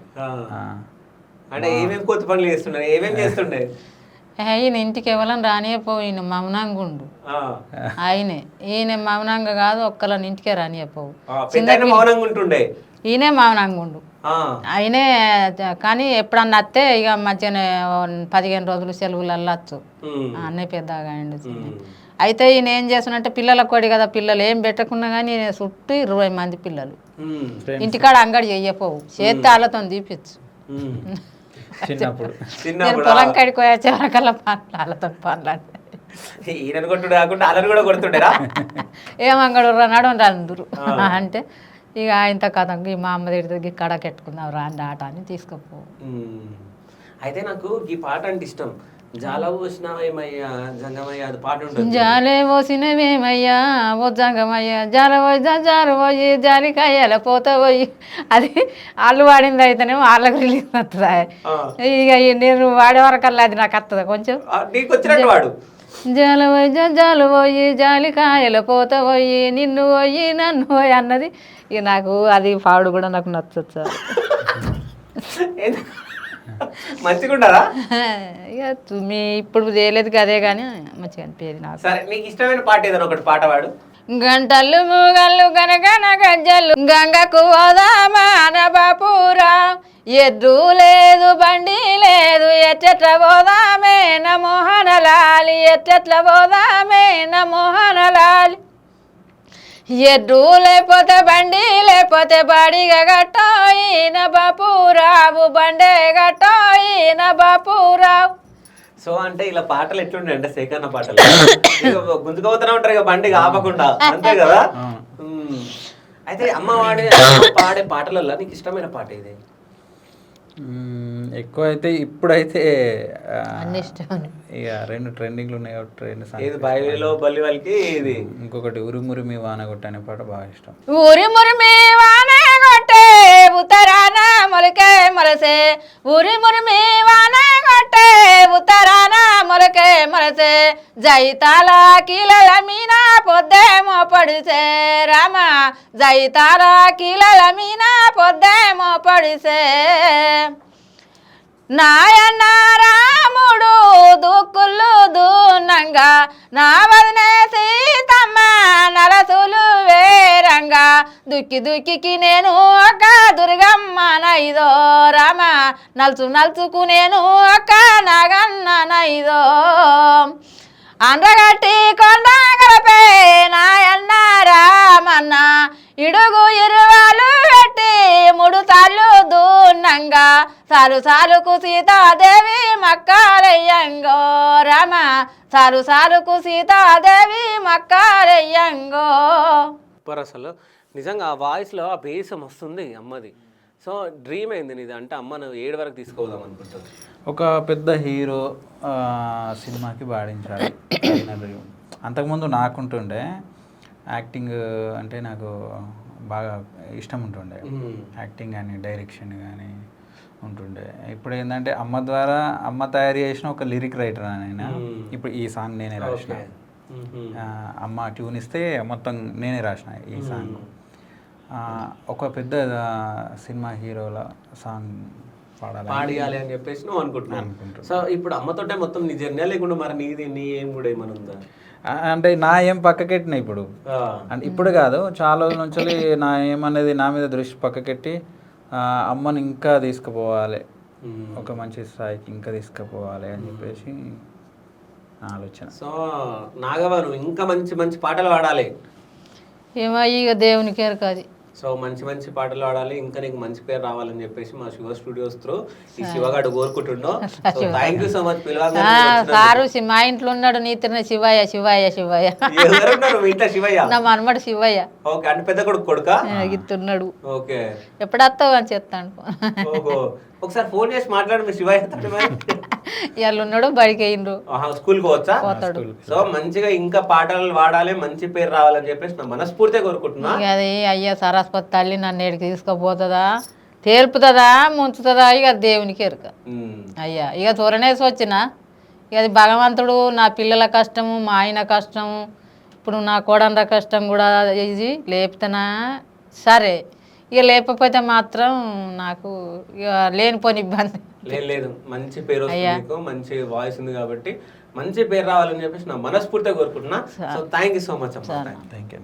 అంటే ఏమేమి కొత్త పనులు చేస్తుండే, ఏమేమి చేస్తుండే? ఈయన ఇంటికి ఎవరైనా రానియపోవు, మౌనంగా ఉండు. ఆయనే ఈయన మౌనంగా కాదు, ఒక్కళ్ళని ఇంటికే రానియపోవు. మౌనంగా ఉంటుండే, ఈయనే మౌనంగా ఉండు. ఆయనే కానీ ఎప్పుడన్నా వస్తే ఇక మధ్యనే 15 రోజులు సెలవులు వెళ్ళచ్చు. అన్నయ్య పెద్దగా అయిండు. అయితే ఈయన ఏం చేస్తున్నంటే పిల్లల కొడి కదా, పిల్లలు ఏం పెట్టకున్నా కానీ చుట్టూ 20 మంది పిల్లలు ఇంటికాడ అంగడి చెయ్యపోవు, చేతి వాళ్ళతో తీపిచ్చు. చిన్నప్పుడు నేను పొలం కాడికి పోయే వరకల్లా వాళ్ళతో పనులాంటి ఈయన కొట్టుడు కాకుండా అల్లరి కూడా కొడుతుండేరా? ఏమంగడు రాడు అందరు అంటే ఇక ఆయనతో కథ మా అమ్మ దగ్గర కడకెట్టుకుందాం రాండి ఆట అని తీసుకుపో. అయితే నాకు ఈ పాట అంటే ఇష్టం. జాల పోసినవేమయ్యా జంగమయ్య, అది పాట ఉంటుంది. జాలే పోసినవేమయ్యా ఓ జంగమయ్యా, జాల పోయి జాలు పోయి జాలికాయల పోత పోయి, అది వాళ్ళు వాడింది అయితేనేమో వాళ్ళకి రిలీజ్ అవుతుందా. ఇక నేను వాడే వరకల్లా అది నాకు వస్తుందా కొంచెం, నీకు వచ్చినట్టు వాడు. జాల పోయి జాలు పోయి జాలికాయల పోత పోయి, నిన్ను పోయి నన్ను పోయి అన్నది. ఇక నాకు అది పాడు కూడా నాకు నచ్చచ్చు. మంచిగుండదా? ఇక మీ ఇప్పుడు చేయలేదు కదే కానీ మంచిగా అనిపించేది నాకు. సరే, నీకు ఇష్టమైన పాట ఏదైనా ఒకటి పాట పాడు. గంటలు మూగళ్ళు గనగన గజ్జలు గంగకు పోదామా బాపురా, ఎద్దు లేదు బండి లేదు ఎట్టెట్ల పోదామే నా మోహన లాలి, ఎట్టెట్ల పోదామే నా మోహన లాలి. ఎద్దు లేకపోతే బండి లేకపోతే బాడిగా గట్టోయి నా బాపురావు, బండే గట్టోయి నా బాపురావు. సో అంటే ఇలా పాటలు ఎట్లుండే అంటే సేకరణ పాటలు గుంజుకోతూనే ఉంటారు ఇక బండి ఆపకుండా, అంతే కదా? అయితే అమ్మ పాడే పాటలలో నీకు ఇష్టమైన పాట ఇది? ఎక్కువ అయితే ఇప్పుడైతే అన్ని ఇష్టం. ఇక 2 ట్రెండింగ్లు ఉన్నాయి కాబట్టి 2 ఇది బయలులో బల్లి వాళ్ళకి ఇది. ఇంకొకటి ఉరుమురిమి వాన కొట్టే అనే పాట బాగా ఇష్టం. ఉరిమురిమి వాన కొట్టే ఉత్తరాన మొలకే మొలసే, ఉరిమురిమి వాన కొట్టే ఉత్తరాన మొలకే మొలసే, జైతాల కీలల మీనా పొద్దేమో పడిసే రామ, జైతాల కీలల మీనా పొద్దేమో పడిసే. నాయన్న రాముడు దుక్కులు దూనంగా, నా వదినే సీతమ్మ నరసులు వేరంగా, దుక్కి దుక్కి నేను ఒక దుర్గమ్మ నైదో రామ, నలుచు నలుచుకు నేను ఒక నాగన్న నైదో. అండ్రగట్టి కొండగలపే నాయన్న రామన్న, ఇడుగు ఇరువాలు పెట్టి 3 సార్లు దూనంగా, సాలు సాలుకు సీతాదేవి మక్కారయ్యంగో రామ, సాలు సాలుకు సీతాదేవి మక్కారయ్యంగో. అసలు నిజంగా ఆ వాయిస్లో ఆ బేసం వస్తుంది అమ్మది. సో డ్రీమ్ అయింది నీది అంటే అమ్మను 7 వరకు తీసుకోదాం అనుకుంటుంది. ఒక పెద్ద హీరో సినిమాకి పాడించాలి. అంతకుముందు నాకుంటుండే యాక్టింగ్ అంటే నాకు బాగా ఇష్టం ఉంటుండే, యాక్టింగ్ కానీ డైరెక్షన్ కానీ ఉంటుండే. ఇప్పుడు ఏంటంటే అమ్మ ద్వారా అమ్మ తయారు చేసిన ఒక లిరిక్ రైటర్ నేను. ఇప్పుడు ఈ సాంగ్ నేనే రాసిన, అమ్మ ట్యూన్ ఇస్తే మొత్తం నేనే రాసిన ఈ సాంగ్. ఒక పెద్ద సినిమా హీరోల సాంగ్ పాడాలి అని చెప్పేసి నువ్వు అనుకుంటున్నాను. సో ఇప్పుడు అమ్మతోటే మొత్తం నీ జర్నీ లేకుండా మరి నీది నీ ఏం కూడా ఏమైనా ఉందా? అంటే నా ఏం పక్కకెట్టిన ఇప్పుడు, అంటే ఇప్పుడు కాదు చాలా రోజుల నుంచి నా ఏమనేది నా మీద దృష్టి పక్కకెట్టి అమ్మని ఇంకా తీసుకుపోవాలి, ఒక మంచి స్థాయికి ఇంకా తీసుకుపోవాలి అని చెప్పేసి నా ఆలోచన. సో నాగవా నువ్వు ఇంకా మంచి మంచి పాటలు పాడాలి. ఏమో ఇక దేవునికి ఎరకది. సో మంచి మంచి పాటలు పాడాలి, ఇంకా నీకు మంచి పేరు రావాలని చెప్పేసి మా శివ స్టూడియోస్ త్రూ ఈ శివగాడు కోరుకుంటుండో. So thank you so much. Sir మా ఇంట్లో ఉన్నాడు నీతిన శివయ్య శివయ్య శివయ్య. ఇంట్లో శివయ్య నా మనమడు శివయ్య. ఓకే, అంటే పెద్ద కొడుకు కొడుక ఇస్తున్నాడు. ఓకే, ఎప్పుడు వస్తావు అని చెప్తాను. ఒకసారి ఫోన్ చేసి మాట్లాడు మీ శివయ్య. ఇవాళ ఉన్నాడు బడికి అయ్యిండ్రు స్కూల్కి పోవచ్చా? సో మంచిగా ఇంకా పాటలు వాడాలి, మంచి పేరు రావాలని చెప్పేసి నా మనస్ఫూర్తిగా కోరుకుంటున్నా. ఇక అది అయ్యా సరస్వతి తల్లి నన్ను ఏడికి తీసుకుపోతుందా, తేల్పుతుందా, ముంచుతుందా, ఇక దేవునికి ఎరుక. అయ్యా ఇక త్వరనేసి వచ్చిన ఇక అది భగవంతుడు నా పిల్లల కష్టము, మా ఆయన కష్టము, ఇప్పుడు నా కోడండ్ర కష్టం కూడా ఇది లేపుతానా సరే, ఇక లేకపోతే మాత్రం నాకు ఇక లేనిపోని ఇబ్బంది. లేదు మంచి పేరు వస్తుంది మీకు, మంచి వాయిస్ ఉంది కాబట్టి మంచి పేరు రావాలని చెప్పేసి నా మనస్ఫూర్తిగా కోరుకుంటున్నా. So thank you so much అమ్మా. Thank you.